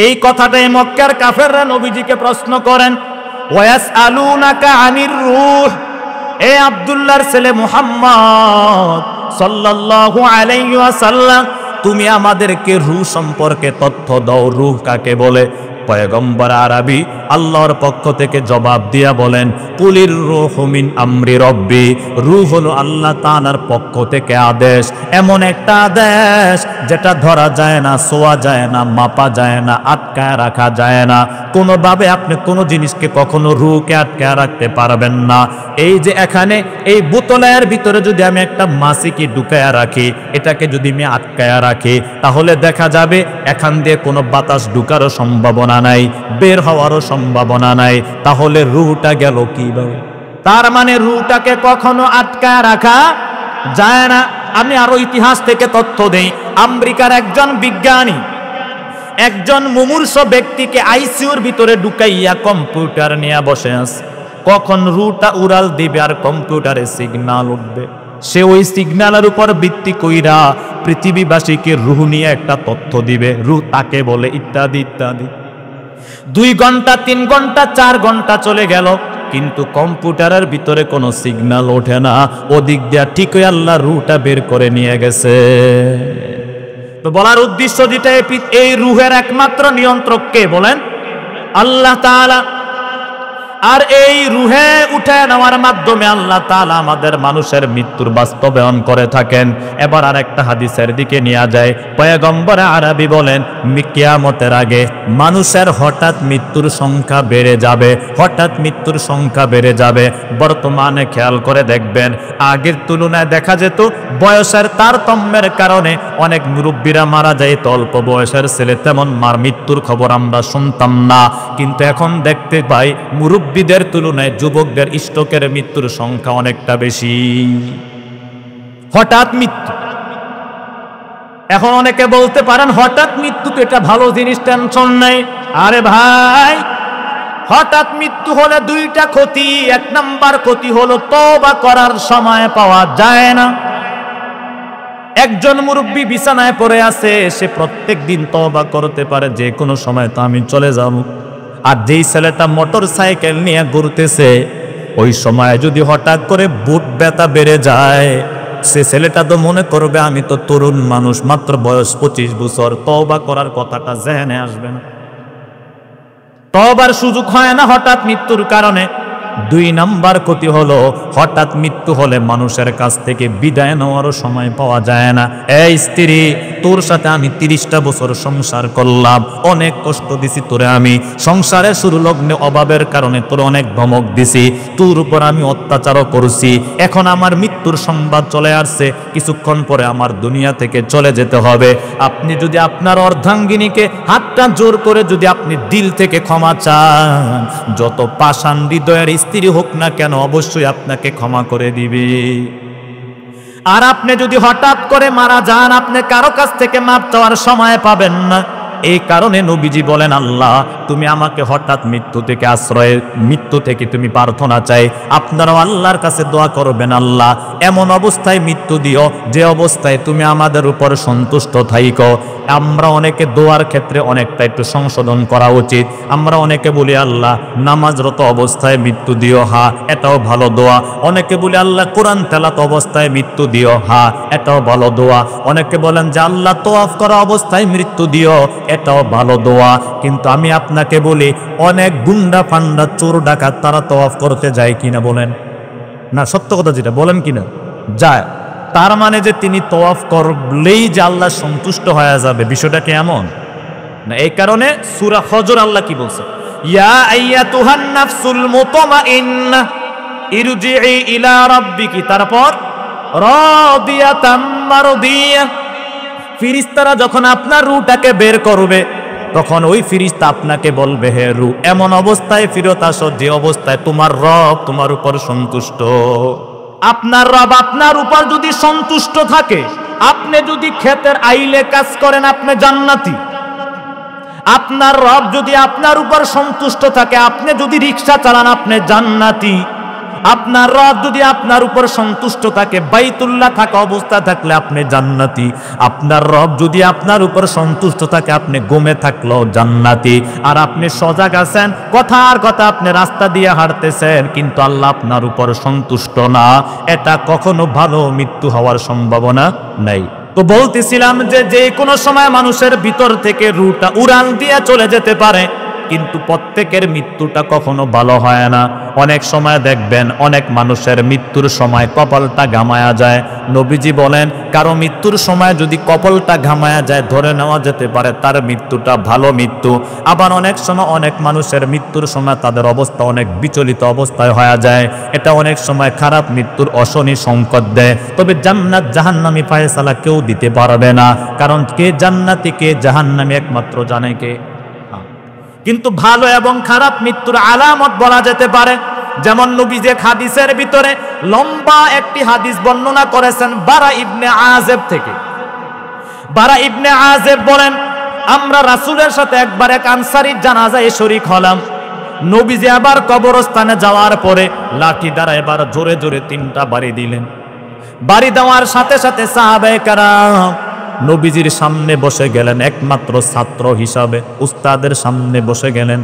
এই কথাটাই মক্কার কাফেররা নবীজিকে প্রশ্ন করেন, ওয়াসআলুনাকা আনির রূহ, এ আব্দুল্লাহর ছেলে মুহাম্মদ সাল্লাল্লাহু আলাইহি ওয়াসাল্লাম, তুমি আমাদেরকে রূহ সম্পর্কে তথ্য দাও, রূহ কাকে বলে? পয়গম্বর আরবি আল্লাহর পক্ষ থেকে জবাব দিয়া বলেন, কুলির রূহু মিন আমরি রব্বি, রূহ হলো আল্লাহ তাআলার পক্ষ থেকে আদেশ, এমন একটা আদেশ যেটা ধরা যায় না, ছোঁয়া যায় না, মাপা যায় না, আটকায় রাখা যায় না। কোনোভাবে আপনি কোনো জিনিসকে কখনো রূহকে আটকায় রাখতে পারবেন না। এই যে এখানে এই বোতলের ভিতরে যদি আমি একটা মাছিকে ঢুকায়া রাখি, এটাকে যদি আমি আটকায়া রাখি, তাহলে দেখা যাবে এখান দিয়ে কোনো বাতাস ঢুকারও সম্ভাবনা নাই, বের হওয়ারও সম্ভাবনা নাই। তাহলে রূহটা গেল কিভাবে? তার মানে রূহটাকে কখনো আটকায় রাখা যায় না। আমি আরো ইতিহাস থেকে তথ্য দেই। আমেরিকার একজন বিজ্ঞানী একজন মুমূর্ষ ব্যক্তিকে আইসিইউর ভিতরে ঢুকাইয়া কম্পিউটার নিয়ে বসে আছে। কখন রূহটা উড়াল দিবে আর কম্পিউটারে সিগন্যাল উঠবে, সে ওই সিগন্যালের উপর ভিত্তি কইরা পৃথিবীবাসীকে রূহ নিয়ে একটা তথ্য দিবে, রূহ তাকে বলে, ইত্যাদি ইত্যাদি। 2 ঘন্টা, 3 ঘন্টা, 4 ঘন্টা চলে গেল, কিন্তু কম্পিউটারের ভিতরে কোনো সিগন্যাল ওঠে না। ওদিক দিয়া ঠিকই আল্লাহ রূহটা বের করে নিয়ে গেছে। তো বলার উদ্দেশ্য যেটা, এই রূহের একমাত্র নিয়ন্ত্রক কে বলেন? আল্লাহ তাআলা। আর এই রুহে উঠে নেওয়ার মাধ্যমে আল্লাহ তাআলা আমাদের মানুষের মৃত্যুর বাস্তবায়ন করে থাকেন। এবার আরেকটা হাদিসের দিকে নিয়ে যায়। পয়গম্বর আরবি বলেন, কিয়ামতের আগে মানুষের হঠাৎ মৃত্যুর সংখ্যা বেড়ে যাবে, হঠাৎ মৃত্যুর সংখ্যা বেড়ে যাবে। বর্তমানে খেয়াল করে দেখবেন, আগের তুলনায় দেখা যেত বয়সের তারতম্যের কারণে অনেক মুরব্বীরা মারা যেত, অল্প বয়সের ছেলে তেমন মৃত্যুর খবর আমরা শুনতাম না। কিন্তু এখন দেখতে পাই মুরব্বীদের তুলনায় যুবকদের স্ট্রোকের মৃত্যুর সংখ্যা অনেকটা বেশি। হঠাৎ মৃত্যু। এখন অনেকে বলতে পারেন হঠাৎ মৃত্যু তো এটা ভালো জিনিস, টেনশন নাই। আরে ভাই, হঠাৎ মৃত্যু হলে দুইটা ক্ষতি। এক নাম্বার ক্ষতি হলো তওবা করার সময় পাওয়া যায় না। একজন মুরব্বী বিছানায় পড়ে আছে, সে প্রত্যেক দিন তওবা করতে পারে যে কোনো সময় তো আমি চলে যাব। আর যেই ছেলেটা মোটর সাইকেল নিয়ে ঘুরতেছে, ওই সময় যদি হঠাৎ করে বুট ব্যথা বেড়ে যায়, সে ছেলেটা তো মনে করবে আমি তো তরুণ মানুষ, মাত্র বয়স 25 বছর, তওবা করার কথাটা জেনে আসবে না, তওবার সুযোগ হয় না হঠাৎ মৃত্যুর কারণে। দুই নাম্বার ক্ষতি হলো হঠাৎ মৃত্যু হলে মানুষের কাছ থেকে বিদায় নেওয়ারও সময় পাওয়া যায় না। এই স্ত্রী, তোর সাথে আমি 30টা বছর সংসার করলাম, অনেক কষ্ট দিছি তোরে, আমি সংসারে শুরু লগ্নে অভাবের কারণে তোর অনেক ধমক দিছি, তোর উপর আমি অত্যাচারও করছি, এখন আমার মৃত্যুর সংবাদ চলে আসছে, কিছুক্ষণ পরে আমার দুনিয়া থেকে চলে যেতে হবে। আপনি যদি আপনার অর্ধাঙ্গিনীকে হাতটা জোর করে যদি আপনি দিল থেকে ক্ষমা চান, যত পাষাণ হৃদয়ের স্ত্রী হোক না কেন অবশ্যই আপনাকে ক্ষমা করে দিবে। আর আপনি যদি হঠাৎ করে মারা যান, আপনি কারো কাছ থেকে মাপ চাওয়ার সময় পাবেন না। এই কারণে নবীজি বলেন, আল্লাহ তুমি আমাকে হঠাৎ মৃত্যু থেকে আশ্রয়, মৃত্যু থেকে তুমি প্রার্থনা চাই। আপনারাও আল্লাহর কাছে দোয়া করবেন, আল্লাহ এমন অবস্থায় মৃত্যু দিও যে অবস্থায় তুমি আমাদের উপর সন্তুষ্ট থাইকো। আমরা অনেকে দোয়ার ক্ষেত্রে অনেকটা একটু সংশোধন করা উচিত। আমরা অনেকে বলি আল্লাহ নামাজরত অবস্থায় মৃত্যু দিও, হা এটাও ভালো দোয়া। অনেকে বলি আল্লাহ কোরআন তেলাওয়াত অবস্থায় মৃত্যু দিও, হা এটাও ভালো দোয়া। অনেকে বলেন যে আল্লাহ তওয়াফ করা অবস্থায় মৃত্যু দিও, এটাও ভালো দোয়া। কিন্তু আমি আপনাকে বলি, অনেক গুন্ডা ফান্ডা চোর ডাকাত তারা তওয়াফ করতে যায় কিনা বলেন? না, সত্য কথা যেটা বলেন কিনা, যায়। তার মানে যে তিনি তওয়াফ করলেই যে আল্লাহ সন্তুষ্ট হয়ে যাবে, বিষয়টা কি এমন না? এই কারণে সূরা হজর আল্লাহ কি বলছে, ইয়া আইয়াতুহান নাফসুল মুতমাইন্নাহ ইরজিই ইলা রাব্বিকি, তারপর রাদিয়াতাম মারদিয়া। ফেরেশতারা যখন আপনার রূহটাকে বের করবে, তখন ওই ফেরেশতা আপনাকে বলবে, হে রূহ এমন অবস্থায় ফিরত আসো যে অবস্থায় তোমার রব তোমার উপর সন্তুষ্ট। আপনার রব আপনার উপর যদি সন্তুষ্ট থাকে, আপনি যদি ক্ষেতের আইলে কাজ করেন আপনি জান্নাতি। আপনার রব যদি আপনার উপর সন্তুষ্ট থাকে, আপনি যদি রিকশা চালান আপনি জান্নাতি। আপনার রব যদি আপনার উপর সন্তুষ্ট থাকে, বাইতুল্লাহ থাকা অবস্থা থাকলে আপনি জান্নাতি। আপনার রব যদি আপনার উপর সন্তুষ্ট থাকে, আপনি ঘুমে থাকলেও জান্নাতি। আর আপনি সজাগ আছেন, কথার কথা আপনি রাস্তা দিয়ে হাঁটতেছেন, কিন্তু আল্লাহ আপনার উপর সন্তুষ্ট না, এটা কখনো ভালো মৃত্যু হওয়ার সম্ভাবনা নাই। তো বলতেছিলাম যে কোনো সময় মানুষের ভিতর থেকে রূহটা উড়াল দিয়ে চলে যেতে পারে, কিন্তু প্রত্যেকের মৃত্যুটা কখনো ভালো হয় না। অনেক সময় দেখবেন অনেক মানুষের মৃত্যুর সময় কপালটা ঘামায়া যায়। নবীজি বলেন, কারো মৃত্যুর সময় যদি কপালটা ঘামায়া যায়, ধরে নেওয়া যেতে পারে তার মৃত্যুটা ভালো মৃত্যু। আবার অনেক সময় অনেক মানুষের মৃত্যুর সময় তাদের অবস্থা অনেক বিচলিত অবস্থায় হয়ে যায়, এটা অনেক সময় খারাপ মৃত্যুর অশনি সংকট দেয়। তবে জান্নাত জাহান্নামী ফায়সালা কেউ দিতে পারবে না, কারণ কে জান্নাতি কে জাহান্নামী একমাত্র জানে কে। কিন্তু ভালো এবং খারাপ মৃত্যুর আলামত বলা যেতে পারে। যেমন নবীজি হাদিসের ভিতরে লম্বা একটি হাদিস বর্ণনা করেছেন বারা ইবনে আযেব থেকে। বারা ইবনে আযেব বলেন, আমরা রাসূলের সাথে একবার এক আনসারীর জানাজায় শরীক হলাম। নবীজি আবার কবরস্থানে যাওয়ার পরে লাঠি দ্বারা এবার জোরে জোরে 3টা বাড়ি দিলেন। বাড়ি দেওয়ার সাথে সাথে সাহাবায়ে কেরাম নবীজির সামনে বসে গেলেন, একমাত্র ছাত্র হিসাবে উস্তাদের সামনে বসে গেলেন।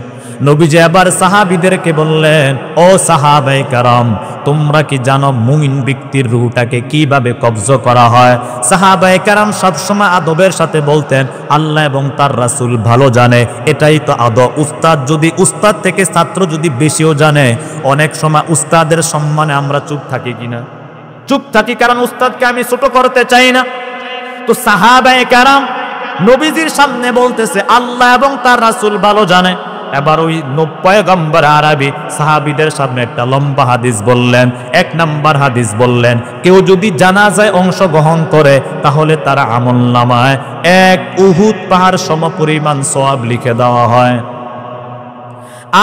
নবীজি আবার সাহাবীদেরকে বললেন, ও সাহাবায়ে কেরাম, তোমরা কি জানো মুমিন ব্যক্তির রূহটাকে কিভাবে কবজ করা হয়? সাহাবায়ে কেরাম সবসময় আদবের সাথে বলতেন, আল্লাহ এবং তার রাসূল ভালো জানে। এটাই তো আদব। উস্তাদ থেকে ছাত্র যদি বেশিও জানে, অনেক সময় উস্তাদের সম্মানে আমরা চুপ থাকি কিনা? চুপ থাকি, কারণ উস্তাদকে আমি ছোট করতে চাই না। তো সাহাবায়ে কেরাম নবীজির সামনে বলতেছে আল্লাহ এবং তার রাসূল ভালো জানে। এবার ওই পয়গম্বর আরবি সাহাবীদের সামনে একটা লম্বা হাদিস বললেন। 1 নাম্বার হাদিস বললেন, কেউ যদি জানাজায় অংশগ্রহণ করে তাহলে তার আমলনামায় 1 উহুদ পাহাড় সমপরিমাণ সওয়াব লিখে দেওয়া হয়।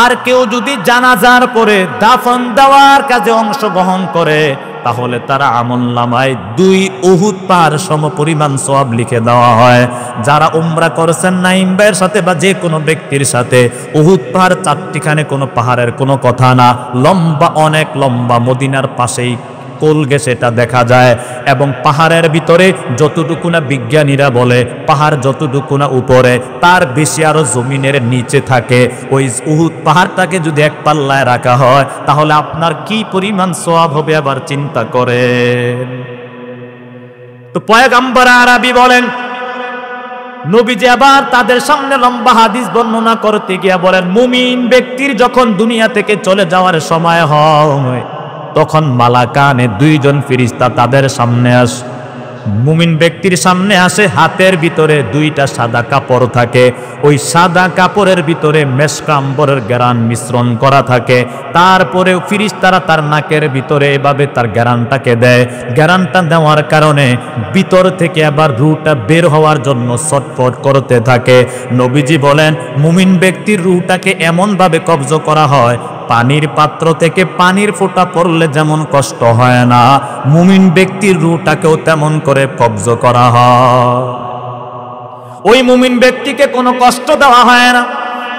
আর কেউ যদি জানাজার পরে দাফন দেওয়ার কাজে অংশগ্রহণ করে তাহলে তারা আমলনামায় 2 উহুদ পাহাড় সমপরিমাণ সওয়াব লিখে দেওয়া হয়। যারা উমরা করেছেন নাঈম ভাইয়ের সাথে বা যে কোনো ব্যক্তির সাথে, উহুদ পাহাড় 4টিখানে কোনো পাহাড়ের কোনো কথা না, লম্বা, অনেক লম্বা, মদিনার পাশেই কোলগে সেটা দেখা যায়। এবং পাহাড়ের ভিতরে যতটুকু না বিজ্ঞানীরা বলে পাহাড় যতটুকু না উপরে, তার বেশি আরো জমিনের নিচে থাকে। ওই উহুদ পাহাড়টাকে যদি এক পাল্লায় রাখা হয় তাহলে আপনার কি পরিমাণ সওয়াব হবে আবার চিন্তা করেন। তো পয়গম্বর আরবি বলেন, নবীজি আবার তাদের সামনে লম্বা হাদিস বর্ণনা করতে গিয়ে বলেন, মুমিন ব্যক্তির যখন দুনিয়া থেকে চলে যাওয়ার সময় হয় তখন মালাকানে 2 জন ফেরেশতা তাদের সামনে আসে। মুমিন ব্যক্তির সামনে আসে, হাতের ভিতরে 2টা সাদা কাপড় থাকে। ওই সাদা কাপড়ের ভিতরে মেশকা আম্বরের ঘ্রাণ মিশ্রণ করা থাকে। তারপরে ফেরেশতারা তার নাকের ভিতরে এভাবে তার ঘ্রাণটাকে দেয়। ঘ্রাণটা দেওয়ার কারণে ভিতর থেকে আবার রূহটা বের হওয়ার জন্য ছটফট করতে থাকে। নবীজি বলেন, মুমিন ব্যক্তির রূহটাকে এমনভাবে কবজ করা হয়, পানির পাত্র থেকে পানির ফোঁটা পড়লে যেমন কষ্ট হয় না, মুমিন ব্যক্তির রূহটাকেও তেমন করে কবজ করা হয়। ওই মুমিন ব্যক্তিকে কোনো কষ্ট দেওয়া হয় না।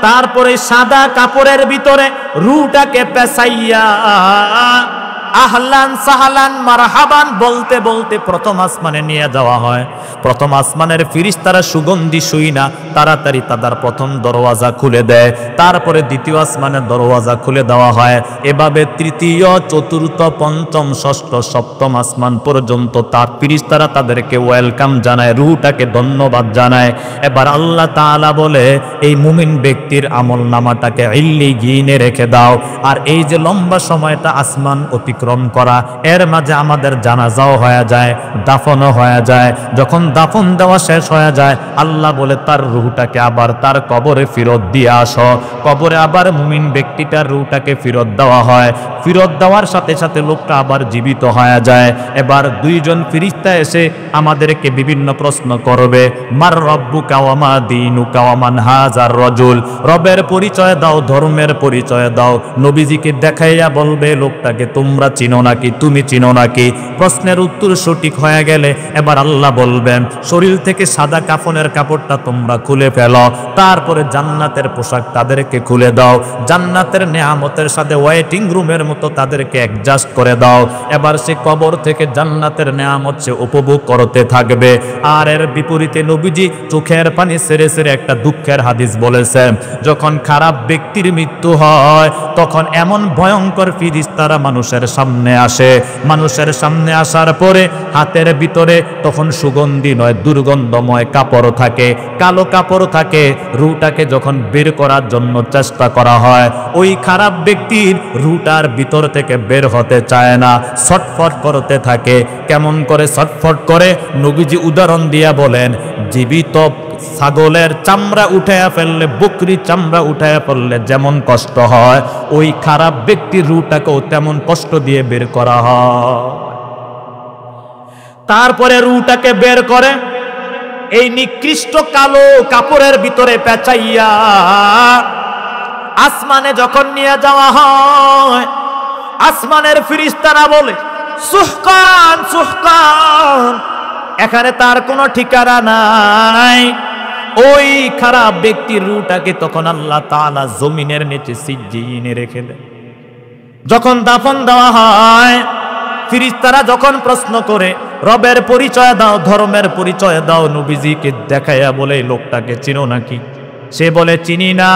তারপরে সাদা কাপড়ের ভিতরে রূহটাকে পেঁচাইয়া আহলান সাহলান মারহাবান বলতে বলতে প্রথম আসমানে নিয়ে যাওয়া হয়। প্রথম আসমানের ফেরেশতারা সুগন্ধি শুই না তাড়াতাড়ি তাদের প্রথম দরওয়াজা খুলে দেয়। তারপরে দ্বিতীয় আসমানের দরওয়াজা খুলে দেওয়া হয়। এভাবে তৃতীয়, চতুর্থ, পঞ্চম, ষষ্ঠ, সপ্তম আসমান পর্যন্ত তার ফেরেশতারা তাদেরকে ওয়েলকাম জানায়, রূহটাকে ধন্যবাদ জানায়। এবার আল্লাহ তাআলা বলে, এই মুমিন ব্যক্তির আমলনামাটাকে ইল্লিয়িনে রেখে দাও। আর এই যে লম্বা সময়টা আসমান অতিক্রম করা, এর মাঝে আমাদের জানাজাও হয়ে যায়, দাফনও হয়ে যায়। যখন দাফন দেওয়া শেষ হয়ে যায়, আল্লাহ বলে তার রূহটাকে আবার তার কবরে ফেরত দিয়ে আসো। কবরে আবার মুমিন ব্যক্তিটার রূহটাকে ফেরত দেওয়া হয়। ফেরত দেওয়ার সাথে সাথে লোকটা আবার জীবিত হয়ে যায়। এবার 2 জন ফেরেশতা এসে আমাদেরকে বিভিন্ন প্রশ্ন করবে, মার রব্বুকা ওয়া মা দীনুকা ওয়া মান হাযার রাজুল। রবের পরিচয় দাও, ধর্মের পরিচয় দাও। নবীজিকে দেখাইয়া বলবে, লোকটাকে তোমরা চিনো নাকি, তুমি চিনো নাকি? প্রশ্নের উত্তর সঠিক হয়ে গেলে এবার আল্লাহ বলবেন, শরীর থেকে সাদা কাফনের কাপড়টা তোমরা খুলে ফেলো। তারপরে জান্নাতের পোশাক তাদেরকে খুলে দাও। জান্নাতের নেয়ামতের সাথে ওয়েটিং রুমের মতো তাদেরকে অ্যাডজাস্ট করে দাও। এবার সে কবর থেকে জান্নাতের নেয়ামত সে উপভোগ করতে থাকবে। আর এর বিপরীতে নবীজি চোখের পানি ছেড়ে ছেড়ে একটা দুঃখের হাদিস বলেছেন, যখন খারাপ ব্যক্তির মৃত্যু হয় তখন এমন ভয়ঙ্কর ফেরেশতারা মানুষের সামনে আসে। মানুষের সামনে আসার পরে হাতের ভিতরে তখন সুগন্ধি নয়, দুর্গন্ধময় কাপড় থাকে, কালো কাপড় থাকে। রূহটাকে যখন বের করার জন্য চেষ্টা করা হয়, ওই খারাপ ব্যক্তির রূহটার ভিতর থেকে বের হতে চায় না, ছটফট করতে থাকে। কেমন করে ছটফট করে? নবীজি উদাহরণ দিয়া বলেন, জীবিত ছাগলের চামড়া উঠাইয়া ফেললে, বকরির চামড়া উঠাইয়া ফেললে যেমন কষ্ট হয়, ওই খারাপ ব্যক্তির রূহটাকেও তেমন কষ্ট দিয়ে বের করা হয়। তারপরে রূহটাকে বের করে এই নিকৃষ্ট কালো কাপড়ের ভিতরে পেঁচাইয়া আসমানে যখন নিয়ে যাওয়া হয়, আসমানের ফেরেশতারা বলে, সুহকান সুহকান, এখানে তার কোনো ঠিকানা নাই। ওই খারাপ ব্যক্তির রূহটাকে তখন আল্লাহ তাআলা জমিনের নিচে সিজ্জিনে রেখে দেয়। যখন দাফন দেওয়া হয়, ফেরেশতারা যখন প্রশ্ন করে, রবের পরিচয় দাও, ধর্মের পরিচয় দাও, নবীজিকে দেখাইয়া বলে, লোকটাকে চিনো নাকি? সে বলে, চিনি না।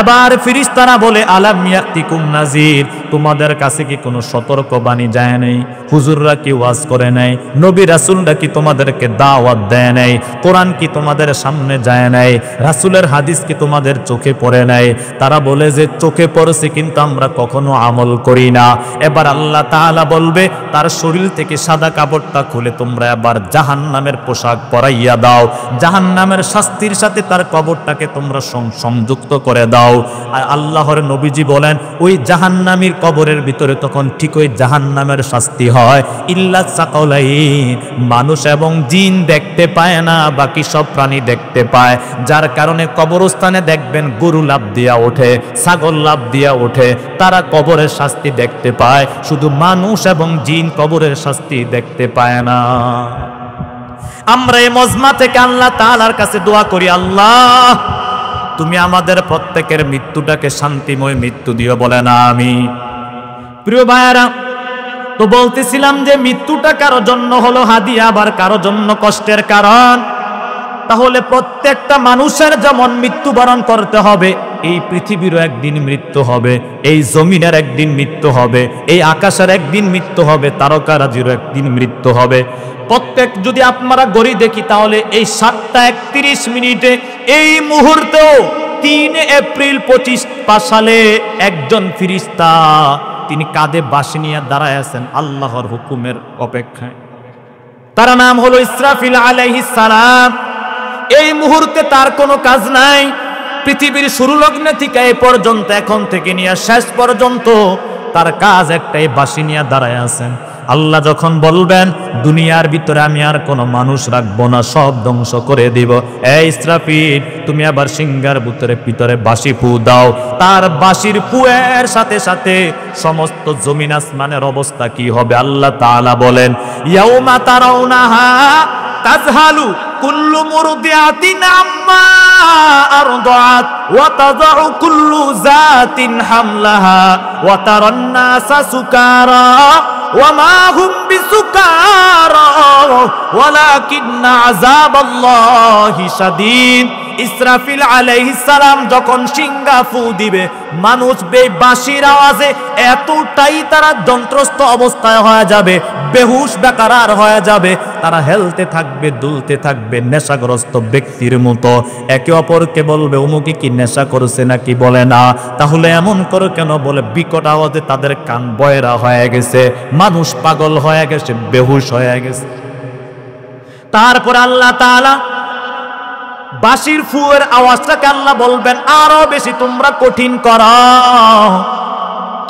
এবার ফেরেশতারা বলে আলাম ইয়াতিকুম নাযির, তোমাদের কাছে কি কোনো সতর্কবাণী যায় নাই? হুজুররা কি ওয়াজ করে নাই? নবী রাসূলরা কি তোমাদেরকে দাওয়াত দেয় নাই? কোরআন কি তোমাদের সামনে যায় নাই? রাসূলের হাদিস কি তোমাদের চোখে পড়ে নাই? তারা বলে যে চোখে পড়েছে, কিন্তু আমরা কখনো আমল করি না। এবার আল্লাহ তাআলা বলবে তার শরীর থেকে সাদা কাপড়টা খুলে তোমরা এবার জাহান্নামের পোশাক পরাইয়া দাও, জাহান্নামের শাস্তির সাথে তার কবরটাকে তোমরা সংযুক্ত করে দাও। আর আল্লাহর নবীজি বলেন ওই জাহান্নামীর কবরের ভিতরে তখন ঠিক ওই জাহান্নামের শাস্তি হয়। ইল্লা সাকালাইন, মানুষ এবং জিন দেখতে পায় না, বাকি সব প্রাণী দেখতে পায়। যার কারণে কবরস্থানে দেখবেন গরু লাফ দিয়া ওঠে, ছাগল লাফ দিয়া ওঠে, তারা কবরের শাস্তি দেখতে পায়। শুধু মানুষ এবং জিন কবরের শাস্তি দেখতে পায় না। আমরা এই মজমা থেকে আল্লাহ তাআলার কাছে দোয়া করি, আল্লাহ তুমি আমাদের প্রত্যেকের মৃত্যুটাকে শান্তিময় মৃত্যু দিও, বলে না আমি। প্রিয় ভাইয়েরা, তো বলতেছিলাম যে মৃত্যুটা কারো জন্য হলো হাদিয়া, আবার কারো জন্য কষ্টের কারণ। তাহলে প্রত্যেকটা মানুষের যেমন মৃত্যুবরণ করতে হবে, এই পৃথিবীরও একদিন মৃত্যু হবে, এই জমিনের একদিন মৃত্যু হবে, এই আকাশের একদিন মৃত্যু হবে, তারকারাজিরও একদিন মৃত্যু হবে। প্রত্যেক যদি আপনারা গড়ি দেখি তাহলে এই 7:31 এই মুহূর্তেও 3 এপ্রিল 25 সালে একজন ফেরেশতা তিনি কাঁধে বাঁশি নিয়ে দাঁড়ায় আছেন আল্লাহর হুকুমের অপেক্ষায়। তার নাম হলো ইসরাফিল আলাইহিস সালাম। এই মুহূর্তে তার কোনো কাজ নাই। পৃথিবীর শুরু লগ্নে থেকে এই পর্যন্ত, এখন থেকে নিয়ে শেষ পর্যন্ত তার কাজ একটাই, বাঁশি নিয়ে দাঁড়ায় আছেন। আল্লাহ যখন বলবেন দুনিয়ার ভিতরে আমি আর কোনো মানুষ রাখবো না, সব ধ্বংস করে দিব, এই ইসরাফিল তুমি আবার সিংহার ভিতরে বাঁশি ফু দাও। তার বাঁশির ফুয়ের সাথে সাথে সমস্ত জমিন আসমানের অবস্থা কি হবে আল্লাহ তাআলা বলেন, ইয়াউমা তারাউনাহা তাযহালু কুল্লু মুরদিআতিন আম্মা আরদাআত ওয়া তাযাউ কুল্লু যাতিন হামলাহা ওয়া তারান নাসা সুকারা ওয়া মা হুম বিসুকারা ওয়ালাকিন্না আযাবাল্লাহি শাদীদ। ইসরাফিল আলাইহিস সালাম যখন সিংহা ফু দিবে, মানুষ বাঁশির আওয়াজে এতটাই তারা যন্ত্রস্থ অবস্থায় হয়ে যাবে, বেহুশ বেকারার হয়ে যাবে, তারা হেলতে থাকবে, দুলতে থাকবে নেশাগ্রস্ত ব্যক্তির মতো। একে অপরকে বলবে অমুকে কি নেশা করেছে নাকি, বলে না। তাহলে এমন করে কেন? বলে বিকট আওয়াজে তাদের কান বয়রা হয়ে গেছে, মানুষ পাগল হয়ে গেছে, বেহুশ হয়ে গেছে। তারপর আল্লাহ তাআলা বাঁশির ফুয়ের আওয়াজটাকে আল্লাহ বলবেন আরো বেশি তোমরা কঠিন করো।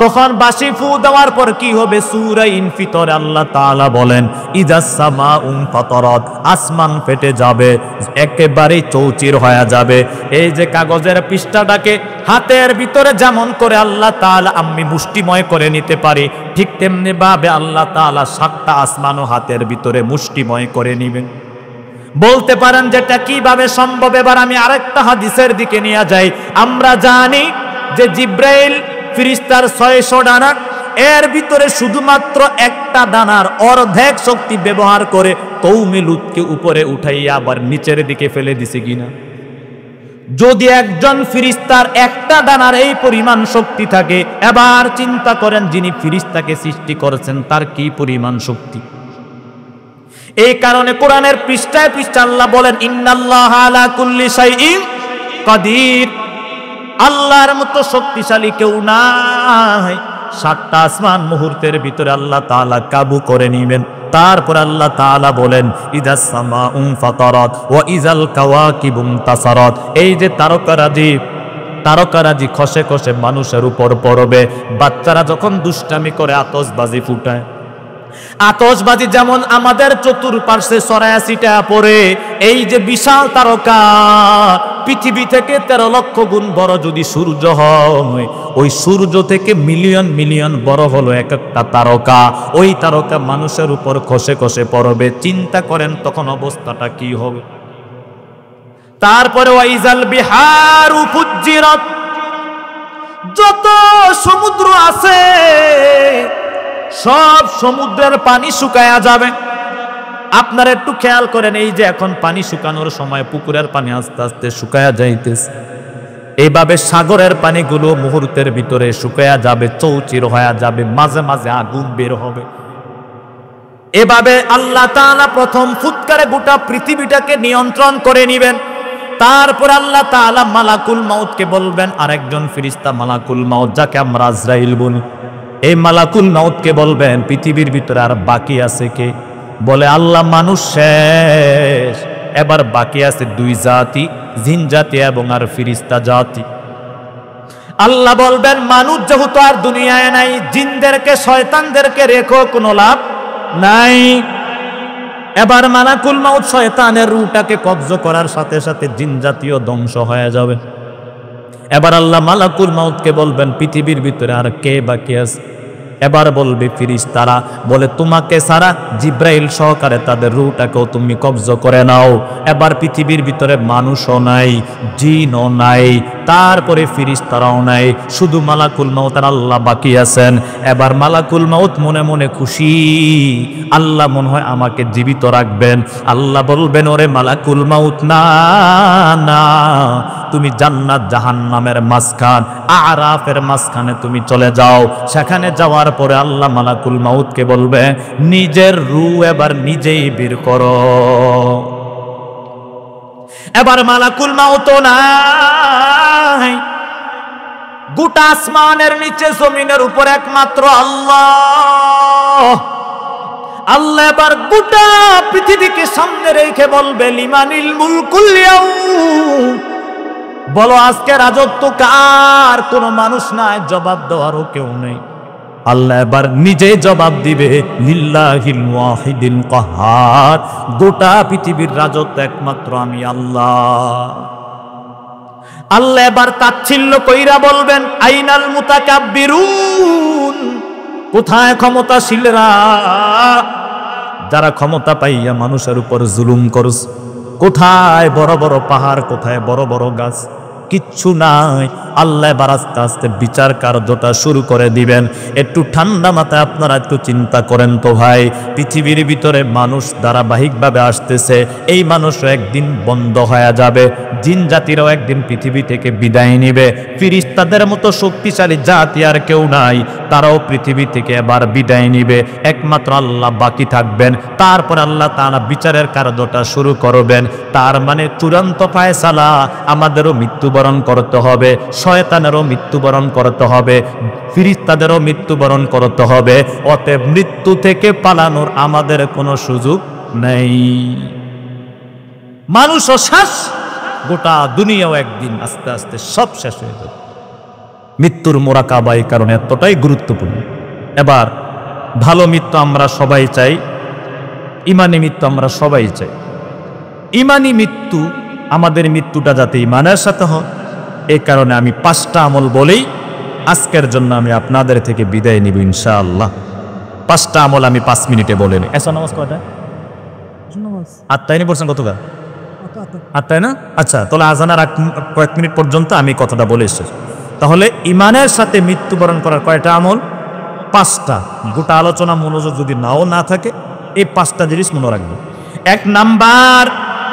তখন বাঁশি ফু দেওয়ার পর কি হবে? সূরা ইনফিতরে আল্লাহ তাআলা বলেন ইযাস সামাউ ফাতারাত, আসমান ফেটে যাবে, একেবারে চৌচির হয়ে যাবে। এই যে কাগজের পৃষ্ঠাটাকে হাতের ভিতরে যেমন করে আল্লাহ তাআলা আমি মুষ্টিময় করে নিতে পারি, ঠিক তেমনি ভাবে আল্লাহ তাআলা 7টা আসমানও হাতের ভিতরে মুষ্টিময় করে নেবেন। বলতে পারেন যেটা কিভাবে সম্ভব? এবার আমি আরেকটা হাদিসের দিকে নিয়ে যাই। আমরা জানি যে জিব্রাইল ফেরেশতার 600 ডানা, এর ভিতরে শুধুমাত্র একটা দানার অর্ধেক শক্তি ব্যবহার করে কওমে লূতকে উপরে উঠাইয়া আবার নিচের দিকে ফেলে দিছে কিনা? যদি একজন ফেরেশতার একটা দানার এই পরিমাণ শক্তি থাকে, এবার চিন্তা করেন যিনি ফেরেশতাকে সৃষ্টি করেছেন তার কি পরিমাণ শক্তি। এই কারণে কোরআনের পৃষ্ঠায় পৃষ্ঠায় আল্লাহ বলেন ইন্নাল্লাহা আলা কুল্লি শাইইন কাদির, আল্লাহর মতো শক্তিশালী কেউ নাই। 7টা আসমান মুহূর্তের ভিতরে আল্লাহ তাআলা কাবু করে নেবেন। তারপর আল্লাহ তাআলা বলেন ইযাস সামাউ ফাতারাত ওয়া ইযাল কাওয়াকিবু তাসারাত। এই যে তারকারাজি খসে খসে মানুষের উপর পড়বে। বাচ্চারা যখন দুষ্টামি করে আতশবাজি ফুটায়, আতশবাজি যেমন আমাদের চতুর্পার্শ্বে ছড়ায়া ছিটায়া পড়ে, এই যে বিশাল তারকা পৃথিবী থেকে 13 লক্ষ গুণ বড় যদি সূর্য হয়, ওই সূর্য থেকে মিলিয়ন মিলিয়ন বড় হলো এক একটা তারকা। ওই তারকা মানুষের উপর খসে খসে পড়বে। চিন্তা করেন তখন অবস্থাটা কি হবে। তারপরে ওয়াইজাল বিহারু ফুজ্জিরাত, যত সমুদ্র আছে সব সমুদ্রের পানি শুকায়া যাবে। আপনারা একটু খেয়াল করেন, এই যে এখন পানি শুকানোর সময়, পুকুরের পানি আস্তে আস্তে শুকায়া যাইতেছে। এইভাবে সাগরের পানিগুলো মুহূর্তের ভিতরে শুকায়া যাবে, চৌচির হয়ে যাবে, মাঝে মাঝে আগুন বের হবে। এভাবে আল্লাহ তাআলা প্রথম ফুৎকারে গোটা পৃথিবীটাকে নিয়ন্ত্রণ করে নেবেন। তারপর আল্লাহ তাআলা মালাকুল মাউতকে বলবেন, আরেকজন ফেরেশতা মালাকুল মাউত যাকে আমরা আজরাইল বলি, এই মালাকুল মাউতকে বলবেন পৃথিবীর ভিতরে আর বাকি আছে কে? বলে আল্লাহ মানুষ শেষ, এবার বাকি আছে দুই জাতি, জিন জাতি এবং আর ফেরেশতা জাতি। আল্লাহ বলবেন মানুষ যেহেতু আর দুনিয়ায় নাই, জিনদেরকে শয়তানদেরকে রেখো কোনো লাভ নাই। এবার মালাকুল মাউত শয়তানের রূহটাকে কবজ করার সাথে সাথে জিন জাতীয় ধ্বংস হয়ে যাবে। এবার আল্লাহ মালাকুল মাউতকে বলবেন পৃথিবীর ভিতরে আর কে বাকি আছে? এবার বলবে ফেরেশতারা, বলে তোমাকে সারা জিব্রাইল সহকারে তাদের রূহটাকেও তুমি কবজ করে নাও। এবার পৃথিবীর ভিতরে মানুষও নাই, জিনও নাই, তারপরে ফেরেশতারাও নাই, শুধু মালাকুল মাউত আর আল্লাহ বাকি আছেন। এবার মালাকুল মাউত মনে মনে খুশি, আল্লাহ মনে হয় আমাকে জীবিত রাখবেন। আল্লাহ বলবেন, ওরে মালাকুল মাউত, না না, তুমি জান্নাত জাহান্নামের মাঝখান, আরাফের মাঝখানে তুমি চলে যাও। সেখানে যাওয়ার পরে আল্লাহ মালাকুল মাউতকে বলবে, নিজের রূহ এবার নিজেই বের করো। এবার মালাকুল মাউত নাই, গোটা আসমানের নিচে জমিনের উপর একমাত্র আল্লাহ। আল্লাহ এবার গোটা পৃথিবীকে সামনে রেখে বলবে, লিমানিল মুলকুল ইয়াউম, বলো আজকে রাজত্ব কার? কোনো মানুষ নাই, জবাব দেওয়ারও কেউ নেই। আল্লাহ এবার নিজে জবাব দিবে, লিল্লাহিল ওয়াহিদিল কাহ্হার, গোটা পৃথিবীর রাজত্ব একমাত্র আমি আল্লাহ। আল্লাহ এবার তাচ্ছিল্য কইরা বলবেন, আইনাল মুতাকাব্বিরুন, কোথায় ক্ষমতাশীলরা, যারা ক্ষমতা পাইয়া মানুষের উপর জুলুম করছে? কোথায় বড় বড় পাহাড়, কোথায় বড় বড় গাছ? কিচ্ছু নাই। আল্লাহ এবার আস্তে আস্তে বিচার কার্যটা শুরু করে দিবেন। একটু ঠান্ডা মাথায় আপনারা একটু চিন্তা করেন তো ভাই, পৃথিবীর ভিতরে মানুষ ধারাবাহিকভাবে আসতেছে, এই মানুষও একদিন বন্ধ হয়ে যাবে, জিন জাতিরাও একদিন পৃথিবী থেকে বিদায় নিবে, ফেরেশতাদের মতো শক্তিশালী জাতি আর কেউ নাই, তারাও পৃথিবী থেকে এবার বিদায় নিবে, একমাত্র আল্লাহ বাকি থাকবেন। তারপর আল্লাহ তাআলা বিচারের কার্যটা শুরু করবেন। তার মানে চূড়ান্ত ফায়সালা, আমাদেরও মৃত্যুবরণ করতে হবে, শয়তানেরও মৃত্যুবরণ করতে হবে, ফেরেশতাদেরও মৃত্যুবরণ করতে হবে। অতএব মৃত্যু থেকে পালানোর আমাদের কোনো সুযোগ নেই। মানুষও শেষ, গোটা দুনিয়াও একদিন আস্তে আস্তে সব শেষ হয়ে যাবে। মৃত্যুর মোরাকাবা এই কারণে এতটাই গুরুত্বপূর্ণ। এবার ভালো মৃত্যু আমরা সবাই চাই, ইমানি মৃত্যু আমরা সবাই চাই। ইমানি মৃত্যু, আমাদের মৃত্যুটা যাতে ইমানের সাথে হয়, এই কারণে আমি 5টা আমল বলেই আজকের জন্য আমি আপনাদের থেকে বিদায় নিব ইনশাআল্লাহ। 5টা আমল আমি 5 মিনিটে বলে নিই। এসা নামাজ কয়টা? 8টায় নিয়ে পড়ছেন? কতটা? 8টায় না? আচ্ছা, তাহলে আজানের কয়েক মিনিট পর্যন্ত আমি কথাটা বলে এসেছি। তাহলে ইমানের সাথে মৃত্যুবরণ করার কয়টা আমল? 5টা। গোটা আলোচনা মনোযোগ যদি না থাকে, এই 5টা জিনিস মনে রাখবেন। 1 নাম্বার,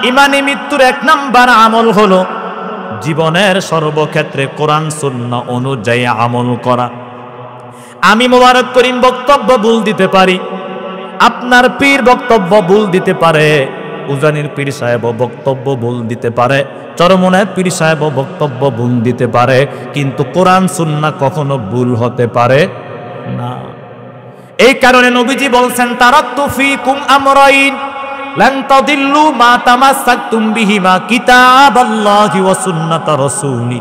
ইমানি মৃত্যুর 1 নাম্বার আমল হলো জীবনের সর্বক্ষেত্রে কোরআন সুন্নাহ অনুযায়ী আমল করা। আমি মোবারক করিম বক্তব্য ভুল দিতে পারি, আপনার পীর বক্তব্য ভুল দিতে পারে, উজানির পীর সাহেব বক্তব্য ভুল দিতে পারে, চরমনায় পীর সাহেব বক্তব্য ভুল দিতে পারে, কিন্তু কোরআন সুন্নাহ কখনো ভুল হতে পারে না। এই কারণে নবীজি বলছেন, তারাক্তু ফীকুম আমরাইন লান তাদিল্লু মা তামাসসাকতুম বিহিমা, কিতাবাল্লাহি ওয়া সুন্নাতা রাসূলি।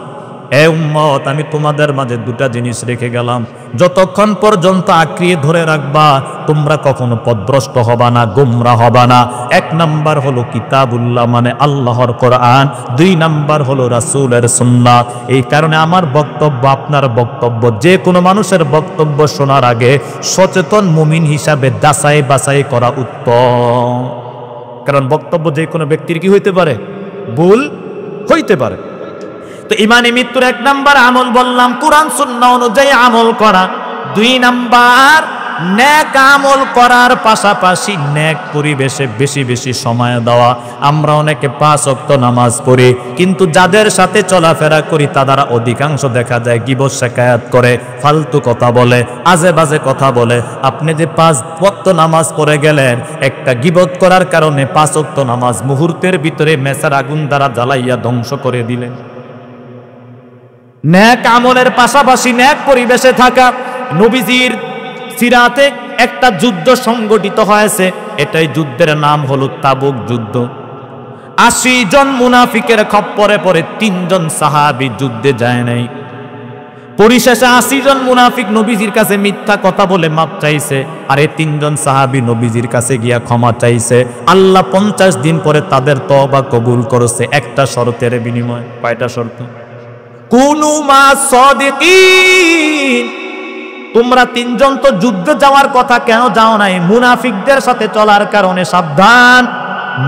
হে উম্মত, আমি তোমাদের মাঝে 2টা জিনিস রেখে গেলাম, যতক্ষণ পর্যন্ত আঁকড়িয়ে ধরে রাখবা তোমরা কখনো পথভ্রষ্ট হবা না, গোমরা হবা না। 1 নাম্বার হলো কিতাবুল্লাহ মানে আল্লাহর কোরআন, 2 নাম্বার হলো রাসূলের সুন্নাহ। এই কারণে আমার বক্তব্য, আপনার বক্তব্য, যে কোনো মানুষের বক্তব্য শোনার আগে সচেতন মুমিন হিসাবে যাচাই বাছাই করা উত্তম। কারণ বক্তব্য যে কোনো ব্যক্তির কি হইতে পারে? ভুল হইতে পারে। তো ইমানি মৃত্যুর 1 নাম্বার আমল বললাম কোরআন সুন্নাহ অনুযায়ী আমল করা। 2 নাম্বার নেক আমল করার পাশাপাশি নেক পরিবেশে বেশি বেশি সময় দেওয়া। আমরা অনেকে 5 ওয়াক্ত নামাজ পড়ি, কিন্তু যাদের সাথে চলাফেরা করি তারা অধিকাংশ দেখা যায় গীবত শিকায়াত করে, ফালতু কথা বলে, আজে বাজে কথা বলে। আপনি যে 5 ওয়াক্ত নামাজ পড়ে গেলেন, একটা গীবত করার কারণে 5 ওয়াক্ত নামাজ মুহূর্তের ভিতরে মেসার আগুন দ্বারা জ্বালাইয়া ধ্বংস করে দিলেন। নেক আমলের পাশাপাশি নেক পরিবেশে থাকা। নবীজির সিরাতে একটা যুদ্ধ সংগঠিত হয়েছে, এটাই যুদ্ধের নাম হলো তাবুক যুদ্ধ। 80 জন মুনাফিকের খপ্পরে পড়ে 3 জন সাহাবী যুদ্ধে যায় নাই। পরিশেষে 80 জন মুনাফিক নবীজির কাছে মিথ্যা কথা বলে মাপ চাইছে, আর এই 3 জন সাহাবী নবীজির কাছে গিয়া ক্ষমা চাইছে। আল্লাহ 50 দিন পরে তাদের তওবা কবুল করেছে একটা শর্তের বিনিময়ে। কয়টা শর্ত? কুনু মা সাদিকিন। তোমরা 3 জন তো যুদ্ধে যাওয়ার কথা কেন যাও নাই? মুনাফিকদের সাথে চলার কারণে সাবধান।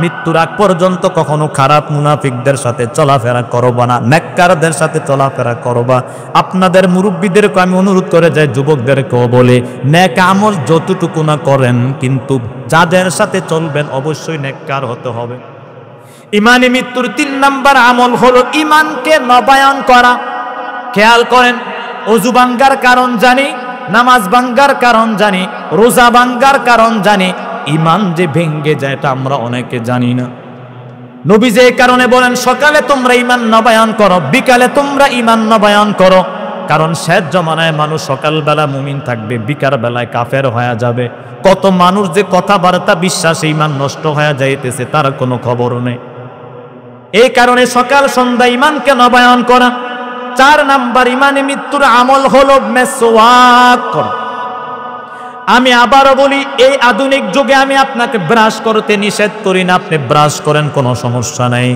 মৃত্যুর আগ পর্যন্ত কখনো খারাপ মুনাফিকদের সাথে চলাফেরা করবা না, নেককারদের সাথে চলাফেরা করবা। আপনাদের মুরব্বীদেরকে আমি অনুরোধ করে যাই, যুবকদেরকেও বলে, নেক আমল যতটুকু না করেন, কিন্তু যাদের সাথে চলবেন অবশ্যই নেককার হতে হবে। ইমানি মৃত্যুর 3 নাম্বার আমল হলো ইমানকে নবায়ন করা। খেয়াল করেন, ওযু ভাঙ্গার কারণ জানি, নামাজ ভাঙ্গার কারণ জানি, রোজা ভাঙ্গার কারণ জানি, ইমান যে ভেঙ্গে যায় এটা আমরা অনেকে জানি না। নবী যে কারণে বলেন সকালে তোমরা ইমান নবায়ন করো, বিকালে তোমরা ইমান নবায়ন করো। কারণ শেষ জমানায় মানুষ সকালবেলা মুমিন থাকবে, বিকাল বেলায় কাফের হয়ে যাবে। কত মানুষ যে কথাবার্তা বিশ্বাসে ইমান নষ্ট হয়ে যাইতেছে তার কোনো খবর নেই। এই কারণে সকাল সন্ধ্যা ইমানকে নবায়ন করা। 4 নাম্বার ইমানে মৃত্যুর আমল হলো মেসওয়াক করা। আমি আবারও বলি, এই আধুনিক যুগে আমি আপনাকে ব্রাশ করতে নিষেধ করি না, আপনি ব্রাশ করেন, কোনো সমস্যা নাই।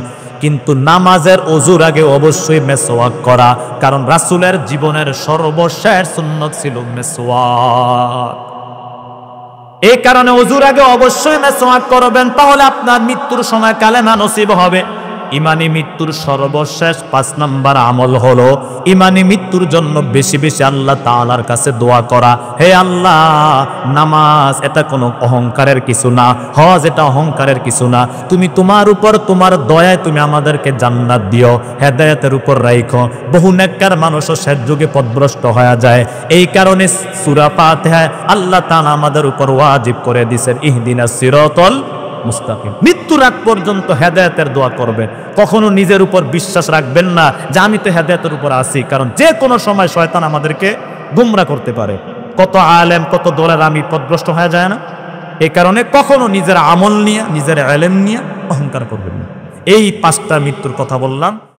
কিন্তু নামাজের ওযুর আগে অবশ্যই মেসওয়াক করা, কারণ রাসূলের জীবনের সর্বশেষ সুন্নত ছিল মেসওয়াক। এই কারণে ওযুর আগে অবশ্যই মেসওয়াক করবেন, তাহলে আপনার মৃত্যুর সময় কালেমা নসিব হবে। ইমানি মৃত্যুর সর্বশেষ 5 নাম্বার আমল হলো ইমানি মৃত্যুর জন্য বেশি বেশি আল্লাহ তাআলার কাছে দোয়া করা। হে আল্লাহ, নামাজ এটা কোনো অহংকারের কিছু না, হজ এটা অহংকারের কিছু না। তুমি তোমার উপর তোমার দয়ায় তুমি আমাদেরকে জান্নাত দিও, হেদায়েতের উপর রাখো। বহু নেককার মানুষও শেষ যুগে পথভ্রষ্ট হয়ে যায়। এই কারণে সূরা ফাতিহায় আল্লাহ তাআলা আমাদের উপর ওয়াজিব করে দিয়েছেন, ইহদিনাস সিরাতাল মুস্তাকিম। মৃত্যুর আগ পর্যন্ত হেদায়েতের দোয়া করবেন। কখনো নিজের উপর বিশ্বাস রাখবেন না যে আমি তো হেদায়েতের উপর আছি, কারণ যে কোনো সময় শয়তান আমাদেরকে গুমরা করতে পারে। কত আলেম, কত দলের আমি পথভ্রষ্ট হয়ে যায় না? এই কারণে কখনো নিজের আমল নিয়ে, নিজের ইলম নিয়ে অহংকার করবেন না। এই 5টা মৃত্যুর কথা বললাম।